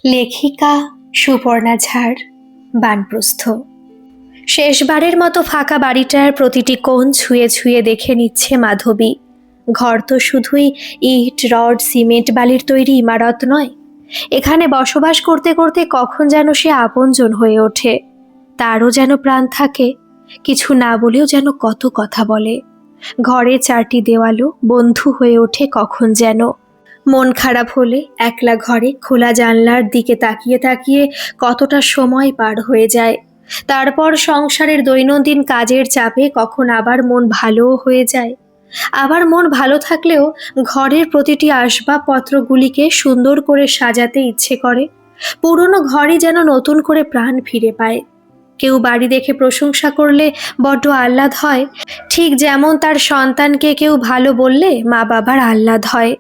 লেখিকা সুপর্ণা ঝাড়, বানপ্রস্থ। শেষবারের মতো ফাঁকা বাড়িটার প্রতিটি কোণ ছুঁয়ে ছুঁয়ে দেখে নিচ্ছে মাধবী। ঘর তো শুধুই ইট, রড, সিমেন্ট, বালির তৈরি ইমারত নয়। এখানে বসবাস করতে করতে কখন যেন সে আপনজন হয়ে ওঠে। তারও যেন প্রাণ থাকে, কিছু না বলেও যেন কত কথা বলে। ঘরে চারটি দেওয়ালও বন্ধু হয়ে ওঠে কখন যেন। মন খারাপ হলে একলা ঘরে খোলা জানলার দিকে তাকিয়ে তাকিয়ে কতটা সময় পার হয়ে যায়। তারপর সংসারের দৈনন্দিন কাজের চাপে কখন আবার মন ভালোও হয়ে যায়। আবার মন ভালো থাকলেও ঘরের প্রতিটি আসবাবপত্রগুলিকে সুন্দর করে সাজাতে ইচ্ছে করে। পুরনো ঘরই যেন নতুন করে প্রাণ ফিরে পায়। কেউ বাড়ি দেখে প্রশংসা করলে বড্ড আহ্লাদ হয়, ঠিক যেমন তার সন্তানকে কেউ ভালো বললে মা বাবার আহ্লাদ হয়।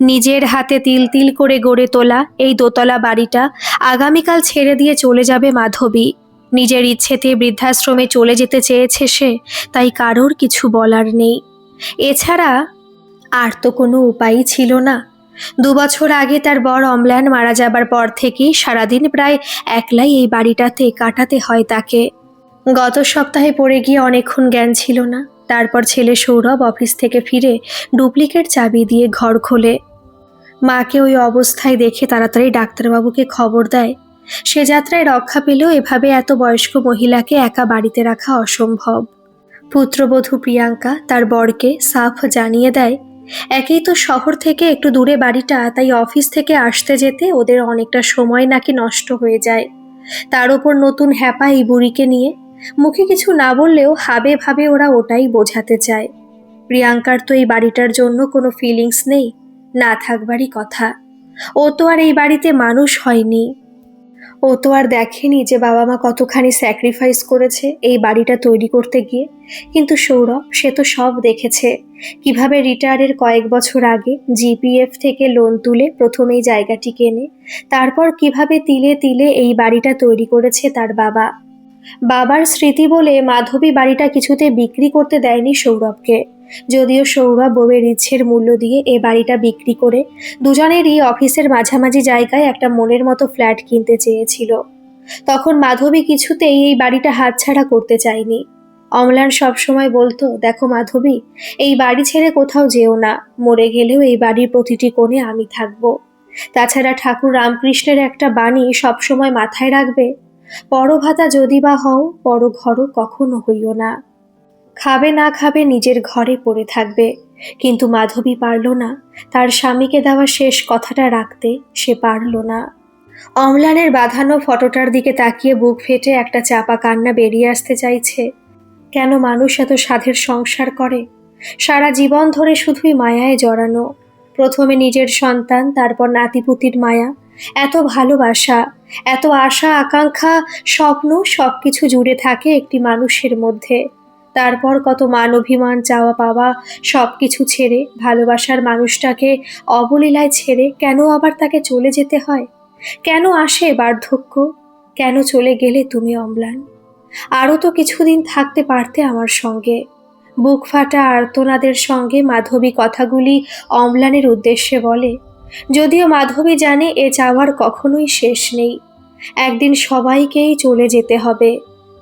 নিজের হাতে তিল তিল করে গড়ে তোলা এই দোতলা বাড়িটা আগামীকাল ছেড়ে দিয়ে চলে যাবে মাধবী। নিজের ইচ্ছেতে বৃদ্ধাশ্রমে চলে যেতে চেয়েছে সে, তাই কারোর কিছু বলার নেই। এছাড়া আর তো কোনো উপায়ই ছিল না। 2 বছর আগে তার বর অম্লান মারা যাবার পর থেকেই সারাদিন প্রায় একলাই এই বাড়িটাতে কাটাতে হয় তাকে। গত সপ্তাহে পড়ে গিয়ে অনেকক্ষণ জ্ঞান ছিল না। তারপর ছেলে সৌরভ অফিস থেকে ফিরে ডুপ্লিকেট চাবি দিয়ে ঘর খোলে। মাকে ওই অবস্থায় দেখে তাড়াতাড়ি ডাক্তারবাবুকে খবর দেয়। সে যাত্রায় রক্ষা পেলেও এভাবে এত বয়স্ক মহিলাকে একা বাড়িতে রাখা অসম্ভব। পুত্রবধূ প্রিয়াঙ্কা তার বরকে সাফ জানিয়ে দেয়, একেই তো শহর থেকে একটু দূরে বাড়িটা, তাই অফিস থেকে আসতে যেতে ওদের অনেকটা সময় নাকি নষ্ট হয়ে যায়। তার উপর নতুন হ্যাপা এই বুড়িকে নিয়ে। মুখে কিছু না বললেও হাবে ভাবে ওরা ওটাই বোঝাতে চায়। প্রিয়াঙ্কার তো এই বাড়িটার জন্য কোনো ফিলিংস নেই, না থাকবারই কথা। ও তো আর এই বাড়িতে মানুষ হয়নি। ও তো আর দেখেনি যে বাবা মা কতখানি স্যাক্রিফাইস করেছে এই বাড়িটা তৈরি করতে গিয়ে। কিন্তু সৌরভ, সে তো সব দেখেছে। কিভাবে রিটায়ারের কয়েক বছর আগে জিপিএফ থেকে লোন তুলে প্রথমে এই জায়গাটি কেনে, তারপর কিভাবে তিলে তিলে এই বাড়িটা তৈরি করেছে তার বাবা। বাবার স্মৃতি বলে মাধবী বাড়িটা কিছুতে বিক্রি করতে দেয়নি সৌরভকে। যদিও সৌরভ বউয়ের ইচ্ছের মূল্য দিয়ে এ বাড়িটা বিক্রি করে দুজনেরই অফিসের মাঝামাঝি জায়গায় একটা মনের মতো ফ্ল্যাট কিনতে চেয়েছিল। তখন মাধবী কিছুতেই এই বাড়িটা হাতছাড়া করতে চায়নি। অমলান সবসময় বলতো, দেখো মাধবী, এই বাড়ি ছেড়ে কোথাও যেও না, মরে গেলেও এই বাড়ির প্রতিটি কোণে আমি থাকবো। তাছাড়া ঠাকুর রামকৃষ্ণের একটা বাণী সবসময় মাথায় রাখবে, পরভাতা যদি বা হও, পর ঘরও কখনো হইও না। খাবে না খাবে নিজের ঘরে পড়ে থাকবে। কিন্তু মাধবী পারল না, তার স্বামীকে দেওয়া শেষ কথাটা রাখতে সে পারল না। অম্লানের বাঁধানো ফটোটার দিকে তাকিয়ে বুক ফেটে একটা চাপা কান্না বেরিয়ে আসতে চাইছে। কেন মানুষ এত সাধের সংসার করে? সারা জীবন ধরে শুধুই মায়ায় জড়ানো। প্রথমে নিজের সন্তান, তারপর নাতিপুতির মায়া, এত ভালোবাসা, এত আশা আকাঙ্ক্ষা, স্বপ্ন, সবকিছু জুড়ে থাকে একটি মানুষের মধ্যে। তারপর কত মান অভিমান, চাওয়া পাওয়া সবকিছু ছেড়ে ভালোবাসার মানুষটাকে অবলীলায় ছেড়ে কেন আবার তাকে চলে যেতে হয়? কেন আসে বার্ধক্য? কেন চলে গেলে তুমি অম্লান? আরও তো কিছুদিন থাকতে পারতে আমার সঙ্গে। বুক ফাটা আর্তনাদের সঙ্গে মাধবী কথাগুলি অম্লানের উদ্দেশ্যে বলে। যদিও মাধবী জানে এ চাওয়ার কখনোই শেষ নেই। একদিন সবাইকেই চলে যেতে হবে।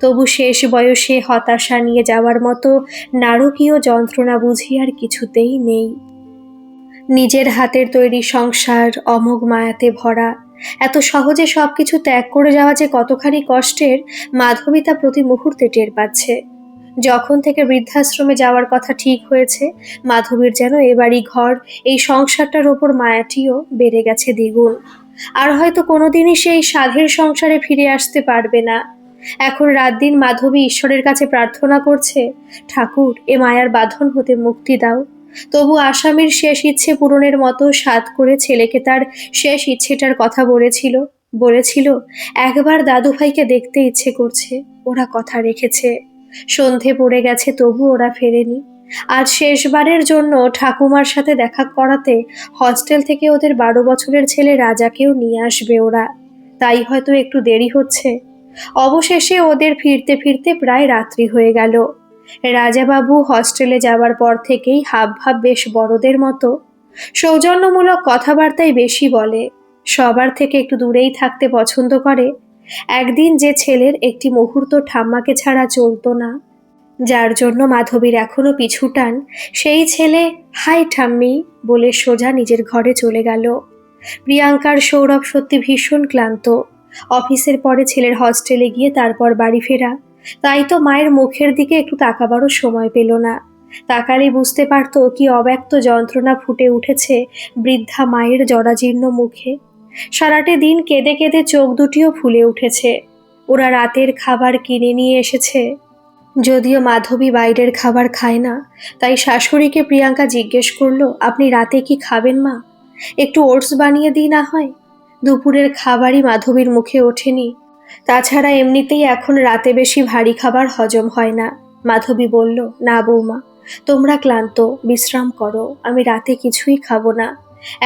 তবু শেষ বয়সে হতাশা নিয়ে যাওয়ার মতো নারকীয় যন্ত্রণা বুঝি আর কিছুতেই নেই। নিজের হাতের তৈরি সংসার অমোঘ মায়াতে ভরা, এত সহজে সবকিছু ত্যাগ করে যাওয়া যে কতখানি কষ্টের, মাধবী তা প্রতি মুহূর্তে টের পাচ্ছে। যখন থেকে বৃদ্ধাশ্রমে যাওয়ার কথা ঠিক হয়েছে, মাধবীর যেন এ বাড়ি ঘর, এই সংসারটার ওপর মায়াটিও বেড়ে গেছে দ্বিগুণ। আর হয়তো কোনোদিনই সেই সাধের সংসারে ফিরে আসতে পারবে না। এখন রাত দিন মাধবী ঈশ্বরের কাছে প্রার্থনা করছে, ঠাকুর, এ মায়ার বাঁধন হতে মুক্তি দাও। তবু আসামির শেষ ইচ্ছে পূরণের মতো সাধ করে ছেলেকে তার শেষ ইচ্ছেটার কথা বলেছিল একবার দাদু ভাইকে দেখতে ইচ্ছে করছে। ওরা কথা রেখেছে। সন্ধে পড়ে গেছে, তবু ওরা ফেরেনি। আজ শেষবারের জন্য ঠাকুমার সাথে দেখা করাতে হস্টেল থেকে ওদের 12 বছরের ছেলে রাজাকেও নিয়ে আসবে ওরা। তাই হয়তো একটু দেরি হচ্ছে। অবশেষে ওদের ফিরতে ফিরতে প্রায় রাত্রি হয়ে গেল। রাজাবাবু হস্টেলে যাবার পর থেকেই হাবভাব বেশ বড়দের মতো। সৌজন্যমূলক কথাবার্তাই বেশি বলে। সবার থেকে একটু দূরেই থাকতে পছন্দ করে। একদিন যে ছেলের একটি মুহূর্ত ঠাম্মাকে ছাড়া চলতো না, যার জন্য মাধবীর এখনো পিছু টান, সেই ছেলে হাই ঠাম্মি বলে সোজা নিজের ঘরে চলে গেল। প্রিয়াঙ্কার সৌরভ সত্যি ভীষণ ক্লান্ত। অফিসের পরে ছেলের হস্টেলে গিয়ে তারপর বাড়ি ফেরা, তাই তো মায়ের মুখের দিকে একটু তাকাবারও সময় পেল না। তাকালেই বুঝতে পারত কি অব্যক্ত যন্ত্রণা ফুটে উঠেছে বৃদ্ধা মায়ের জরাজীর্ণ মুখে। সারাটি দিন কেঁদে কেঁদে চোখ দুটিও ফুলে উঠেছে। ওরা রাতের খাবার কিনে নিয়ে এসেছে। যদিও মাধবী বাইরের খাবার খায় না, তাই শাশুড়িকে প্রিয়াঙ্কা জিজ্ঞেস করলো, আপনি রাতে কি খাবেন মা? একটু ওটস বানিয়ে দিই না হয়? দুপুরের খাবারই মাধবীর মুখে ওঠেনি। তাছাড়া এমনিতেই এখন রাতে বেশি ভারী খাবার হজম হয় না। মাধবী বলল, না বৌমা, তোমরা ক্লান্ত, বিশ্রাম করো, আমি রাতে কিছুই খাবো না।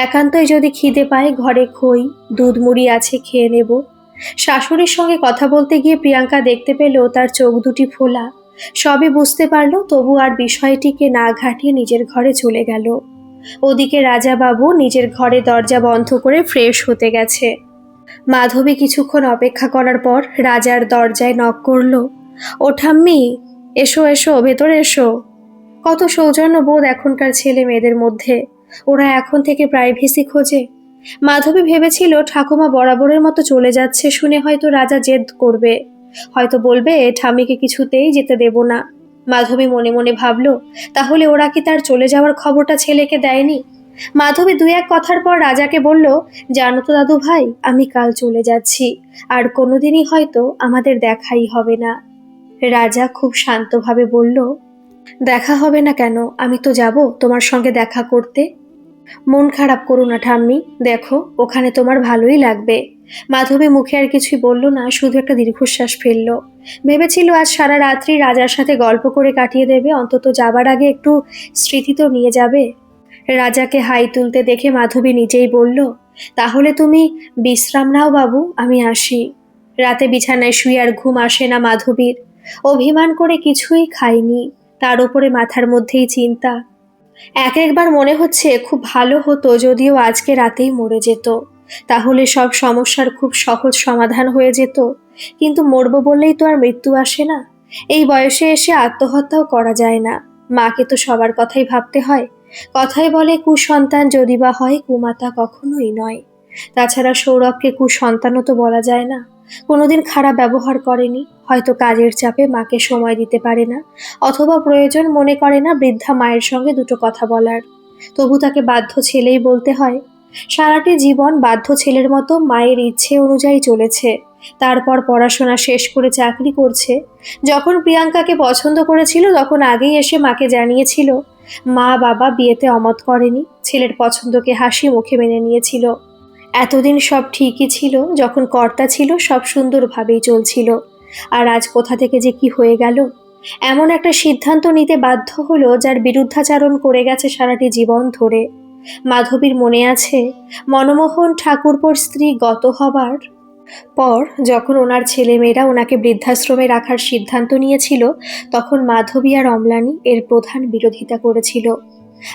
একান্তই যদি খিদে পায় ঘরে খই দুধ মুড়ি আছে, খেয়ে নেব। শাশুড়ির সঙ্গে কথা বলতে গিয়ে প্রিয়াঙ্কা দেখতে পেল তার চোখ দুটি ফোলা। সবই বুঝতে পারল, তবু আর বিষয়টিকে না ঘাটিয়ে নিজের ঘরে চলে গেল। ওদিকে রাজাবাবু নিজের ঘরে দরজা বন্ধ করে ফ্রেশ হতে গেছে। মাধবী কিছুক্ষণ অপেক্ষা করার পর রাজার দরজায় নক করল। ও ঠাম্মি, এসো এসো, ভেতরে এসো। কত সৌজন্য বোধ এখনকার ছেলে মেয়েদের মধ্যে। ওরা এখন থেকে প্রাইভেসি খোঁজে। মাধবী ভেবেছিল ঠাকুমা বরাবরের মতো চলে যাচ্ছে শুনে হয়তো রাজা জেদ করবে, হয়তো বলবে ঠাম্মিকে কিছুতেই যেতে দেব না। মাধবী মনে মনে ভাবল, তাহলে ওরা কি তার চলে যাওয়ার খবরটা ছেলেকে দেয়নি? মাধবী দুই এক কথার পর রাজাকে বলল, জানো তো দাদু ভাই, আমি কাল চলে যাচ্ছি, আর কোনোদিনই হয়তো আমাদের দেখাই হবে না। রাজা খুব শান্তভাবে বলল, দেখা হবে না কেন? আমি তো যাব তোমার সঙ্গে দেখা করতে। মন খারাপ করো না ঠাম্মি, দেখো ওখানে তোমার ভালোই লাগবে। মাধবী মুখে আর কিছুই বলল না, শুধু একটা দীর্ঘশ্বাস ফেলল। ভেবেছিল আজ সারা রাত্রি রাজার সাথে গল্প করে কাটিয়ে দেবে, অন্তত যাবার আগে একটু স্মৃতি তো নিয়ে যাবে। রাজাকে হাই তুলতে দেখে মাধবী নিজেই বলল, তাহলে তুমি বিশ্রাম নাও বাবু, আমি আসি। রাতে বিছানায় শুয়ে আর ঘুম আসে না মাধবীর। অভিমান করে কিছুই খায়নি, তার উপরে মাথার মধ্যেই চিন্তা। একবার মনে হচ্ছে খুব ভালো হতো যদিও আজকে রাতেই মরে যেত, তাহলে সব সমস্যার খুব সহজ সমাধান হয়ে যেত। কিন্তু মরবো বললেই তো আর মৃত্যু আসে না। এই বয়সে এসে আত্মহত্যাও করা যায় না। মাকে তো সবার কথাই ভাবতে হয়। কথাই বলে কুসন্তান যদি বা হয়, কুমাতা কখনোই নয়। তাছাড়া সৌরভকে কুসন্তানও তো বলা যায় না। কোনোদিন খারাপ ব্যবহার করেনি, হয়তো কাজের চাপে মাকে সময় দিতে পারে না, অথবা প্রয়োজন মনে করে না বৃদ্ধা মায়ের সঙ্গে দুটো কথা বলার। তবু তাকে বাধ্য ছেলেই বলতে হয়। সারাটি জীবন বাধ্য ছেলের মতো মায়ের ইচ্ছে অনুযায়ী চলেছে। তারপর পড়াশোনা শেষ করে চাকরি করছে। যখন প্রিয়াঙ্কাকে পছন্দ করেছিল তখন আগেই এসে মাকে জানিয়েছিল। মা বাবা বিয়েতে অমত করেনি, ছেলের পছন্দকে হাসি মুখে মেনে নিয়েছিল। এতদিন সব ঠিকই ছিল, যখন কর্তা ছিল সব সুন্দরভাবেই চলছিল। আর আজ কোথা থেকে যে কি হয়ে গেল! এমন একটা সিদ্ধান্ত নিতে বাধ্য হলো যার বিরুদ্ধাচারণ করে গেছে সারাটি জীবন ধরে। মাধবীর মনে আছে, মনমোহন ঠাকুরপোর স্ত্রী গত হবার পর যখন ওনার ছেলেমেয়েরা ওনাকে বৃদ্ধাশ্রমে রাখার সিদ্ধান্ত নিয়েছিল, তখন মাধবী আর অম্লানী এর প্রধান বিরোধিতা করেছিল।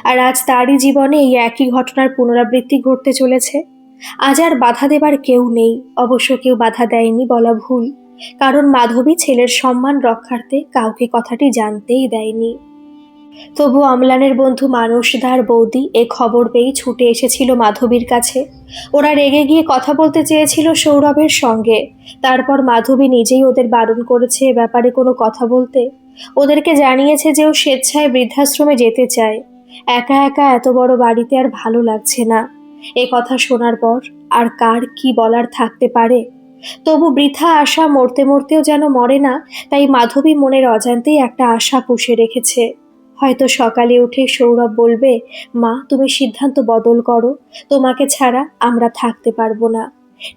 আর আজ তারই জীবনে এই একই ঘটনার পুনরাবৃত্তি ঘটতে চলেছে। আজ আর বাধা দেবার কেউ নেই, অবশ্য কেউ বাধা দেয়নি বলা ভুল, কারণ মাধবী ছেলের সম্মান রক্ষার্থে কাউকে কথাটি জানতেই দেয়নি। তবু অম্লানের বন্ধু মানুষদার বৌদি এ খবর পেয়েই ছুটে এসেছিল মাধবীর কাছে। ওরা রেগে গিয়ে কথা বলতে চেয়েছিল সৌরভের সঙ্গে, তারপর মাধবী নিজেই ওদের বারণ করেছে এ ব্যাপারে কোনো কথা বলতে। ওদেরকে জানিয়েছে যে ও স্বেচ্ছায় বৃদ্ধাশ্রমে যেতে চায়। একা একা এত বড় বাড়িতে আর ভালো লাগছে না। এ কথা শোনার পর আর কার কি বলার থাকতে পারে। তবু বৃথা আশা মরতে মরতেও যেন মরে না, তাই মাধবী মনের অজান্তেই একটা আশা পুষে রেখেছে। হয়তো সকালে উঠে সৌরভ বলবে, মা তুমি সিদ্ধান্ত বদল করো, তোমাকে ছাড়া আমরা থাকতে পারবো না।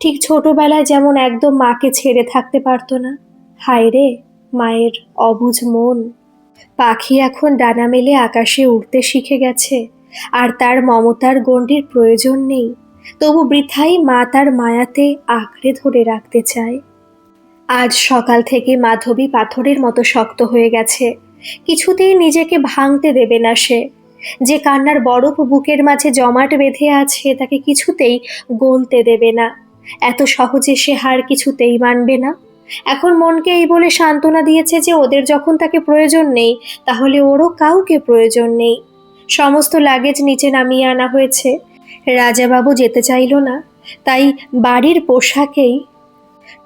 ঠিক ছোটবেলায় যেমন একদম মাকে ছেড়ে থাকতে পারতো না। হায় রে, মায়ের অবুঝ মন। পাখি এখন ডানা মেলে আকাশে উড়তে শিখে গেছে, আর তার মমতার গণ্ডির প্রয়োজন নেই। তবু বৃথাই মা তার মায়াতে আঁকড়ে ধরে রাখতে চায়। আজ সকাল থেকে মাধবী পাথরের মতো শক্ত হয়ে গেছে। কিছুতেই নিজেকে ভাঙতে দেবে না সে। যে কান্নার বরফ বুকের মাঝে জমাট বেঁধে আছে তাকে কিছুতেই গলতে দেবে না। এত সহজে সে হার কিছুতেই মানবে না। এখন মনকে এই বলে সান্ত্বনা দিয়েছে যে ওদের যখন তাকে প্রয়োজন নেই, তাহলে ওরও কাউকে প্রয়োজন নেই। সমস্ত লাগেজ নিচে নামিয়ে আনা হয়েছে। রাজাবাবু যেতে চাইল না, তাই বাড়ির পোশাকেই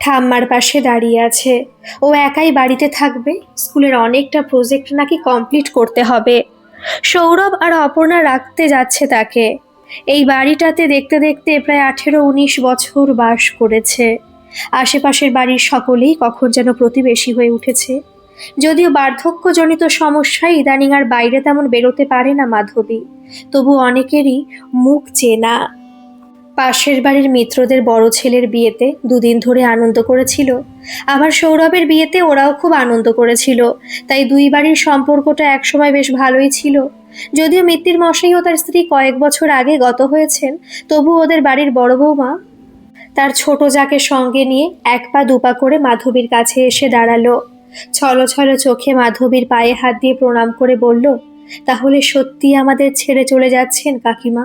ঠাম্মার পাশে দাঁড়িয়ে আছে। ও একাই বাড়িতে থাকবে। স্কুলের অনেকটা প্রজেক্ট নাকি কমপ্লিট করতে হবে। সৌরভ আর অপর্ণা রাখতে যাচ্ছে তাকে। এই বাড়িটাতে দেখতে দেখতে প্রায় 18-19 বছর বাস করেছে। আশেপাশের বাড়ির সকলেই কখন যেন প্রতিবেশী হয়ে উঠেছে। যদিও বার্ধক্যজনিত সমস্যায় ইদানিং আর বাইরে তেমন বেরোতে পারে না মাধবী, তবু অনেকেরই মুখ চেনা। পাশের বাড়ির মিত্রদের বড় ছেলের বিয়েতে দুদিন ধরে আনন্দ করেছিল, আবার সৌরভের বিয়েতে ওরাও খুব আনন্দ করেছিল। তাই দুই বাড়ির সম্পর্কটা একসময় বেশ ভালোই ছিল। যদিও মিত্তির মশাই ও তার স্ত্রী কয়েক বছর আগে গত হয়েছেন, তবু ওদের বাড়ির বড় বৌমা তার ছোট যাকে সঙ্গে নিয়ে এক পা দুপা করে মাধবীর কাছে এসে দাঁড়ালো। ছলো ছলো চোখে মাধবীর পায়ে হাত দিয়ে প্রণাম করে বলল, তাহলে সত্যি আমাদের ছেড়ে চলে যাচ্ছেন কাকিমা?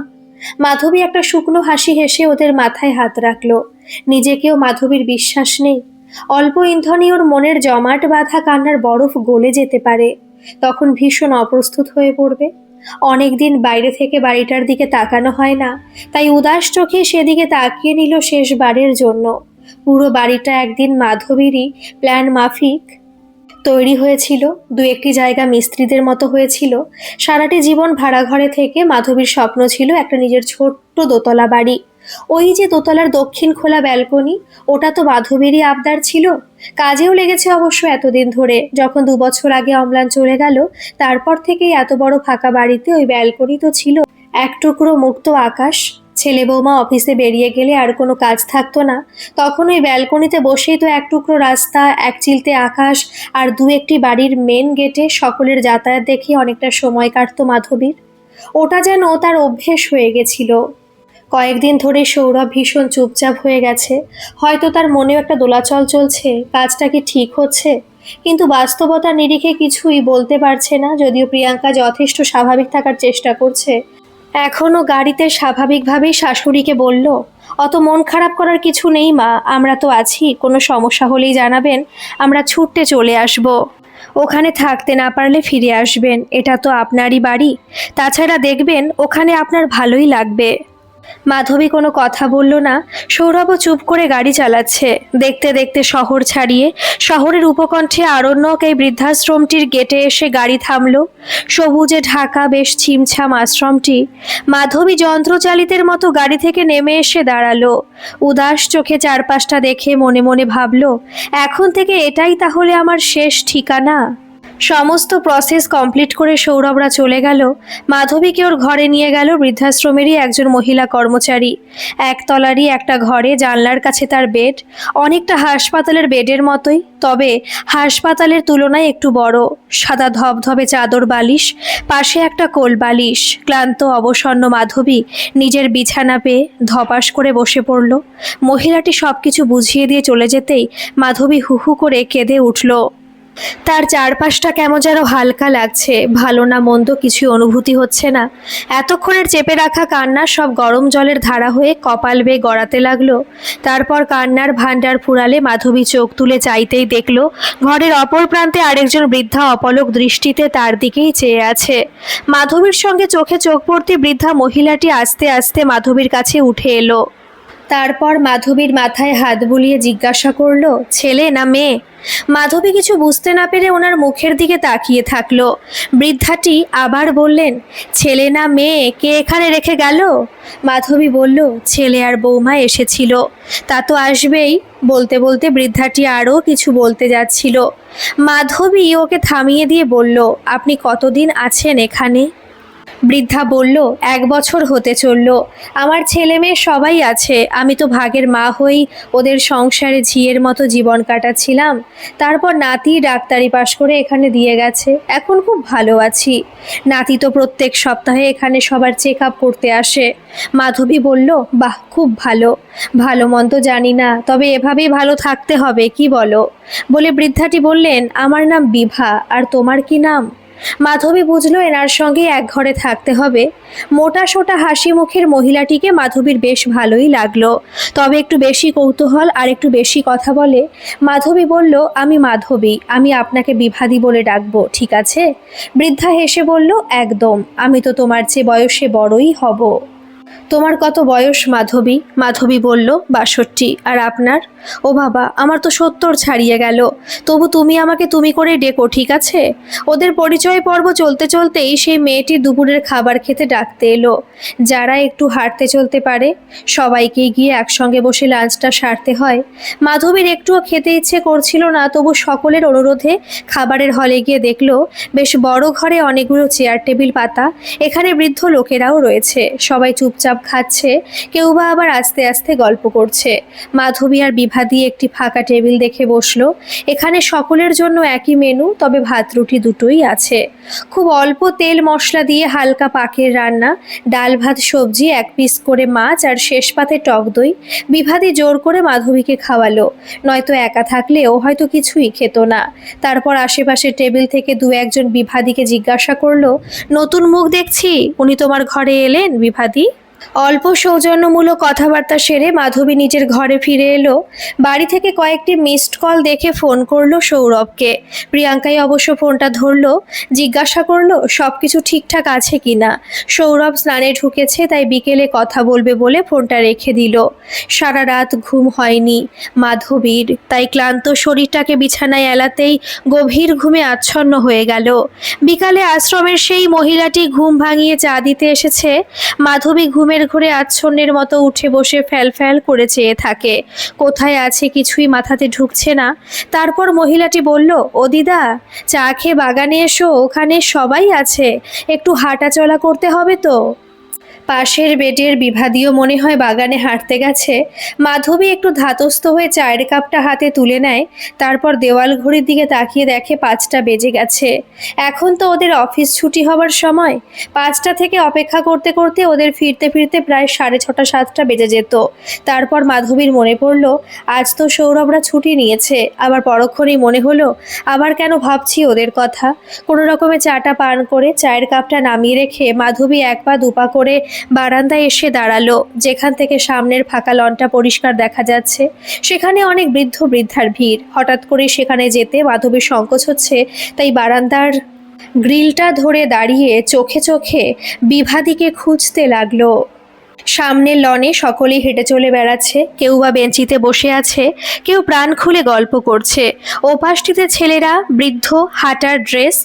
মাধবী একটা শুকনো হাসি হেসে ওদের মাথায় হাত রাখল। নিজেকেও মাধবীর বিশ্বাস নেই। অল্প ইন্ধনে ওর মনের জমাট বাঁধা কান্নার বরফ গলে যেতে পারে। তখন ভীষণ অপ্রস্তুত হয়ে পড়বে। অনেকদিন বাইরে থেকে বাড়িটার দিকে তাকানো হয় না, তাই উদাস চোখে সেদিকে তাকিয়ে নিল শেষবারের জন্য। পুরো বাড়িটা একদিন মাধবীরই প্ল্যান মাফিক তৈরি হয়েছিল। দু একটি জায়গা মিস্ত্রিদের মতো হয়েছিল। সারাটি জীবন ভাড়া ঘরে থেকে মাধবীর স্বপ্ন ছিল একটা নিজের ছোট্ট দোতলা বাড়ি। ওই যে দোতলার দক্ষিণ খোলা ব্যালকনি, ওটা তো মাধবীরই আবদার ছিল। কাজেও লেগেছে অবশ্য এতদিন ধরে। যখন 2 বছর আগে অম্লান চলে গেল, তারপর থেকেই এত বড় ফাঁকা বাড়িতে ওই ব্যালকনি তো ছিল। এক টুকরো মুক্ত আকাশ। ছেলে বৌমা অফিসে বেরিয়ে গেলে আর কোনো কাজ থাকতো না, তখন ওই ব্যালকনিতে বসেই তো এক টুকরো রাস্তা, এক চিলতে আকাশ আর দু একটি বাড়ির মেন গেটে সকলের যাতায়াত দেখে অনেকটা সময় কাটতো মাধবীর। ওটা যেন তার অভ্যেস হয়ে গেছিল। কয়েকদিন ধরে সৌরভ ভীষণ চুপচাপ হয়ে গেছে। হয়তো তার মনেও একটা দোলাচল চলছে, কাজটা কি ঠিক হচ্ছে। কিন্তু বাস্তবতার নিরিখে কিছুই বলতে পারছে না। যদিও প্রিয়াঙ্কা যথেষ্ট স্বাভাবিক থাকার চেষ্টা করছে। এখনও গাড়িতে স্বাভাবিকভাবেই শাশুড়িকে বলল, অত মন খারাপ করার কিছু নেই মা, আমরা তো আছি, কোনো সমস্যা হলেই জানাবেন, আমরা ছুটতে চলে আসব। ওখানে থাকতে না পারলে ফিরে আসবেন, এটা তো আপনারই বাড়ি। তাছাড়া দেখবেন ওখানে আপনার ভালোই লাগবে। মাধবী কোনো কথা বলল না। সৌরভও চুপ করে গাড়ি চালাচ্ছে। দেখতে দেখতে শহর ছাড়িয়ে শহরের উপকণ্ঠে আরণ্যক এই বৃদ্ধাশ্রমটির গেটে এসে গাড়ি থামল। সবুজে ঢাকা বেশ ছিমছাম আশ্রমটি। মাধবী যন্ত্রচালিতের মতো গাড়ি থেকে নেমে এসে দাঁড়ালো। উদাস চোখে চারপাশটা দেখে মনে মনে ভাবল, এখন থেকে এটাই তাহলে আমার শেষ ঠিকানা। সমস্ত প্রসেস কমপ্লিট করে সৌরভরা চলে গেল। মাধবীকে ওর ঘরে নিয়ে গেল বৃদ্ধাশ্রমেরই একজন মহিলা কর্মচারী। একতলারই একটা ঘরে, জানলার কাছে তার বেড, অনেকটা হাসপাতালের বেডের মতোই, তবে হাসপাতালের তুলনায় একটু বড়। সাদা ধবধবে চাদর বালিশ, পাশে একটা কোল বালিশ। ক্লান্ত অবসন্ন মাধবী নিজের বিছানা পেয়ে ধপাস করে বসে পড়ল। মহিলাটি সবকিছু বুঝিয়ে দিয়ে চলে যেতেই মাধবী হু হু করে কেঁদে উঠল। তার চারপাশটা কেমন যেন হালকা লাগছে, ভালো না মন্দ কিছুই অনুভূতি হচ্ছে না। এতক্ষণের চেপে রাখা কান্না সব গরম জলের ধারা হয়ে কপাল বেয়ে গড়াতে লাগলো। তারপর কান্নার ভাণ্ডার ফুরালে মাধবী চোখ তুলে চাইতেই দেখল ঘরের অপর প্রান্তে আরেকজন বৃদ্ধা অপলক দৃষ্টিতে তার দিকেই চেয়ে আছে। মাধবীর সঙ্গে চোখে চোখ পড়তে বৃদ্ধা মহিলাটি আস্তে আস্তে মাধবীর কাছে উঠে এলো। তারপর মাধবীর মাথায় হাত বুলিয়ে জিজ্ঞাসা করলো, ছেলে না মেয়ে? মাধবী কিছু বুঝতে না পেরে ওনার মুখের দিকে তাকিয়ে থাকলো। বৃদ্ধাটি আবার বললেন, ছেলে না মেয়ে, কে এখানে রেখে গেল? মাধবী বলল, ছেলে আর বৌমা এসেছিল। তা তো আসবেই। বলতে বলতে বৃদ্ধাটি আরও কিছু বলতে যাচ্ছিল। মাধবী ওকে থামিয়ে দিয়ে বলল, আপনি কতদিন আছেন এখানে? বৃদ্ধা বলল, 1 বছর হতে চলল। আমার ছেলে মেয়ে সবাই আছে। আমি তো ভাগের মা হয়েই ওদের সংসারে ঝিয়ের মতো জীবন কাটাচ্ছিলাম। তারপর নাতি ডাক্তারি পাশ করে এখানে দিয়ে গেছে। এখন খুব ভালো আছি। নাতি তো প্রত্যেক সপ্তাহে এখানে সবার চেক আপ করতে আসে। মাধবী বলল, বাহ, খুব ভালো। ভালো মন্দ জানি না, তবে এভাবেই ভালো থাকতে হবে, কি বলো? বলে বৃদ্ধাটি বললেন, আমার নাম বিভা। আর তোমার কি নাম? মাধবী বুঝলো এনার সঙ্গে এক ঘরে থাকতে হবে। মোটা সোটা হাসি মুখের মহিলাটিকে মাধবীর বেশ ভালোই লাগলো, তবে একটু বেশি কৌতূহল আর একটু বেশি কথা বলে। মাধবী বলল, আমি মাধবী, আমি আপনাকে বিভাদি বলে ডাকবো, ঠিক আছে? বৃদ্ধা হেসে বলল, একদম, আমি তো তোমার চেয়ে বয়সে বড়ই হব। তোমার কত বয়স মাধবী? মাধবী বলল, 62। আর আপনার? ও বাবা, আমার তো 70 ছাড়িয়ে গেল। তবু তুমি আমাকে তুমি করে ডেকো, ঠিক আছে? ওদের পরিচয় পর্ব চলতে চলতেই সেই মেয়েটি দুপুরের খাবার খেতে ডাকতে এলো। যারা একটু হাঁটতে চলতে পারে সবাইকেই গিয়ে একসঙ্গে বসে লাঞ্চটা সারতে হয়। মাধবীর একটুও খেতে ইচ্ছে করছিল না, তবু সকলের অনুরোধে খাবারের হলে গিয়ে দেখলো বেশ বড় ঘরে অনেকগুলো চেয়ার টেবিল পাতা। এখানে বৃদ্ধ লোকেরাও রয়েছে, সবাই চুপচাপ খাচ্ছে, কেউ বা আবার আস্তে আস্তে গল্প করছে। মাধবী আর বিভাদি একটি ফাঁকা টেবিল দেখে বসলো। এখানে সকলের জন্য একই মেনু, তবে ভাত রুটি দুটোই আছে। খুব অল্প তেল মশলা দিয়ে হালকা পাকের রান্না, ডাল ভাত সবজি, এক পিস করে মাছ আর শেষ পাতে টক দই। বিভাদি জোর করে মাধবীকে খাওয়ালো, নয়তো একা থাকলেও হয়তো কিছুই খেত না। তারপর আশেপাশের টেবিল থেকে দু একজন বিভাদিকে জিজ্ঞাসা করলো, নতুন মুখ দেখছি, উনি তোমার ঘরে এলেন বিভাদি? অল্প সৌজন্যমূলক কথাবার্তা সেরে মাধবী নিজের ঘরে ফিরে এলো। বাড়ি থেকে কয়েকটি মিসড কল দেখে ফোন করলো সৌরভকে। প্রিয়াঙ্কাই অবশ্য ফোনটা ধরলো, জিজ্ঞাসা করলো সব কিছু ঠিকঠাক আছে কিনা। সৌরভ স্নানে ঢুকেছে, তাই বিকেলে কথা বলবে বলে ফোনটা রেখে দিল। সারা রাত ঘুম হয়নি মাধবীর, তাই ক্লান্ত শরীরটাকে বিছানায় এলাতেই গভীর ঘুমে আচ্ছন্ন হয়ে গেল। বিকালে আশ্রমের সেই মহিলাটি ঘুম ভাঙিয়ে চা দিতে এসেছে। মাধবী ঘুমের ঘুরে আচ্ছন্নের মতো উঠে বসে ফ্যাল করে চেয়ে থাকে। কোথায় আছে কিছুই মাথাতে ঢুকছে না। তারপর মহিলাটি বলল, ও দিদা, চা খেয়ে বাগানে এসো, ওখানে সবাই আছে, একটু হাঁটা চলা করতে হবে তো। পাশের বেডের বিভাদীয় মনে হয় বাগানে হাঁটতে গেছে। মাধবী একটু ধাতস্থ হয়ে চায়ের কাপটা হাতে তুলে নেয়। তারপর দেওয়াল ঘড়ির দিকে তাকিয়ে দেখে 5টা বেজে গেছে। এখন তো ওদের অফিস ছুটি হবার সময়। 5টা থেকে অপেক্ষা করতে করতে ওদের ফিরতে ফিরতে প্রায় 6:30 7টা বেজে যেত। তারপর মাধবীর মনে পড়ল, আজ তো সৌরভরা ছুটি নিয়েছে। আবার পরক্ষণেই মনে হলো, আবার কেন ভাবছি ওদের কথা। কোনো রকমে চাটা পান করে চায়ের কাপটা নামিয়ে রেখে মাধবী এক পা দুপা করে বারান্দায় এসে দাঁড়ালো, যেখান থেকে সামনের ফাঁকা লনটা পরিষ্কার দেখা যাচ্ছে। সেখানে অনেক বৃদ্ধ বৃদ্ধার ভিড়। হঠাৎ করে সেখানে যেতে মাধবীর সংকোচ হচ্ছে, তাই বারান্দার গ্রিলটা ধরে দাঁড়িয়ে চোখে চোখে বিভাদিকে খুঁজতে লাগলো। সামনের লনে সকলেই হেঁটে চলে বেড়াচ্ছে, কেউ বা বেঞ্চিতে বসে আছে, কেউ প্রাণ খুলে গল্প করছে। ওপাশটিতে ছেলেরা বৃদ্ধ হাঁটার ড্রেস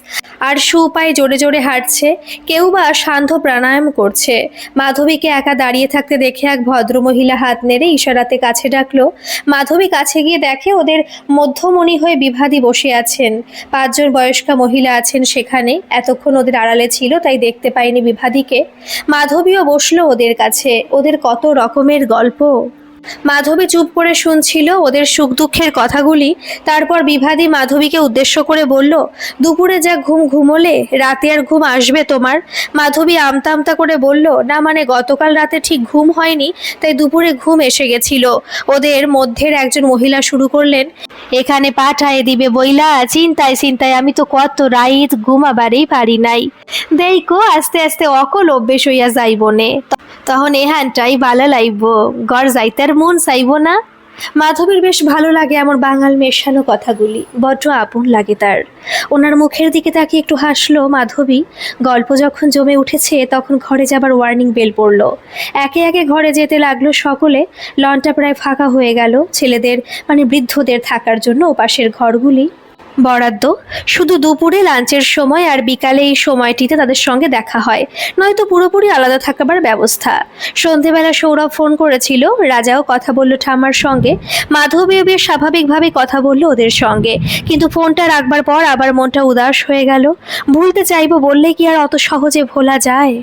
আর পায়ে জোরে জোরে হাঁটছে, কেউ বা সান্ধ্য প্রাণায়াম করছে। মাধবীকে একা দাঁড়িয়ে থাকতে দেখে এক ভদ্রমহিলা হাত নেড়ে ইশারাতে কাছে ডাকলো। মাধবী কাছে গিয়ে দেখে ওদের মধ্যমণি হয়ে বিভাদি বসে আছেন। 5জন বয়স্কা মহিলা আছেন সেখানে। এতক্ষণ ওদের আড়ালে ছিল, তাই দেখতে পায়নি বিভাদিকে। মাধবীও বসলো ওদের কাছে। ওদের কত রকমের গল্প। মাধবী চুপ করে শুনছিল ওদের সুখ দুঃখের কথাগুলি। তারপর বিভাদি মাধবীকে উদ্দেশ্য করে বলল, দুপুরে যা ঘুম ঘুমোলে, রাতে আর ঘুম আসবে তোমার? মাধবী আমতা আমতা করে বলল, না মানে গতকাল রাতে ঠিক ঘুম হয়নি, তাই দুপুরে ঘুম এসে গেছিল। ওদের মধ্যের একজন মহিলা শুরু করলেন, এখানে পাঠায়ে দিবে বইলা চিন্তায় চিন্তায় আমি তো কত রাইত ঘুমাবারই পারি নাই। দেইকো আস্তে আস্তে অকল অভ্যেস হইয়া যাইব নে, তখন এহানটাই বালা লাইব, ঘর যাইতার মন চাইব না। মাধবীর বেশ ভালো লাগে এমন বাঙাল মেশানো কথাগুলি, বড্ড আপন লাগে তার। ওনার মুখের দিকে তাকিয়ে একটু হাসলো মাধবী। গল্প যখন জমে উঠেছে তখন ঘরে যাবার ওয়ার্নিং বেল পড়লো। একে একে ঘরে যেতে লাগলো সকলে। লনটা প্রায় ফাঁকা হয়ে গেল ছেলেদের মানে বৃদ্ধদের থাকার জন্য ওপাশের ঘরগুলি বরাদ্দ। শুধু দুপুরে লাঞ্চের সময় আর বিকালে এই সময়টিতে তাদের সঙ্গে দেখা হয়, নয়তো পুরোপুরি আলাদা থাকবার ব্যবস্থা। সন্ধেবেলা সৌরভ ফোন করেছিল, রাজাও কথা বলল ঠাম্মার সঙ্গে। মাধবীও বেশ স্বাভাবিকভাবে কথা বলল ওদের সঙ্গে, কিন্তু ফোনটা রাখবার পর আবার মনটা উদাস হয়ে গেল। ভুলতে চাইবো বললে কি আর অত সহজে ভোলা যায়?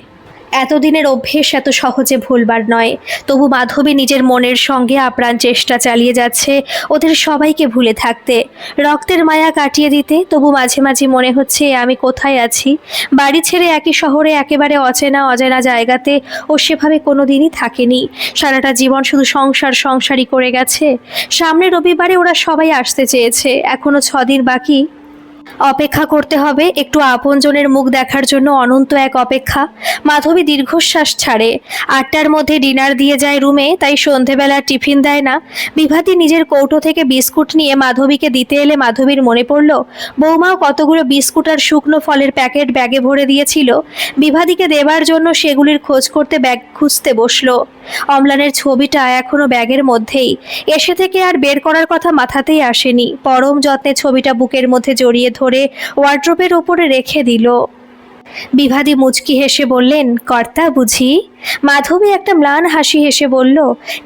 এতদিনের অভ্যেস এত সহজে ভুলবার নয়। তবু মাধবী নিজের মনের সঙ্গে আপ্রাণ চেষ্টা চালিয়ে যাচ্ছে ওদের সবাইকে ভুলে থাকতে, রক্তের মায়া কাটিয়ে দিতে। তবু মাঝে মাঝে মনে হচ্ছে আমি কোথায় আছি। বাড়ি ছেড়ে একই শহরে একেবারে অচেনা অজানা জায়গাতে ও সেভাবে কোনো দিনই থাকেনি। সারাটা জীবন শুধু সংসারই করে গেছে। সামনের রবিবারে ওরা সবাই আসতে চেয়েছে, এখনো 6 দিন বাকি। অপেক্ষা করতে হবে, একটু আপনজনের মুখ দেখার জন্য অনন্ত এক অপেক্ষা। মাধবী দীর্ঘশ্বাস ছাড়ে। 8টার মধ্যে ডিনার দিয়ে যায় রুমে, তাই সন্ধেবেলা টিফিন দেয় না। বিভাতি নিজের কৌটো থেকে বিস্কুট নিয়ে মাধবীকে দিতে এলে মাধবীর মনে পড়ল বৌমাও কতগুলো বিস্কুট আর শুকনো ফলের প্যাকেট ব্যাগে ভরে দিয়েছিল। বিভাতিকে দেবার জন্য সেগুলির খোঁজ করতে ব্যাগ খুঁজতে বসলো। অম্লানের ছবিটা এখনো ব্যাগের মধ্যেই। এসে থেকে আর বের করার কথা মাথাতেই আসেনি। পরম যত্নে ছবিটা বুকের মধ্যে জড়িয়ে ধরে ওয়ার্ড্রোবের ওপরে রেখে দিল। বিভাদি মুচকি হেসে বললেন, কর্তা বুঝি? মাধবী একটা ম্লান হাসি হেসে বলল,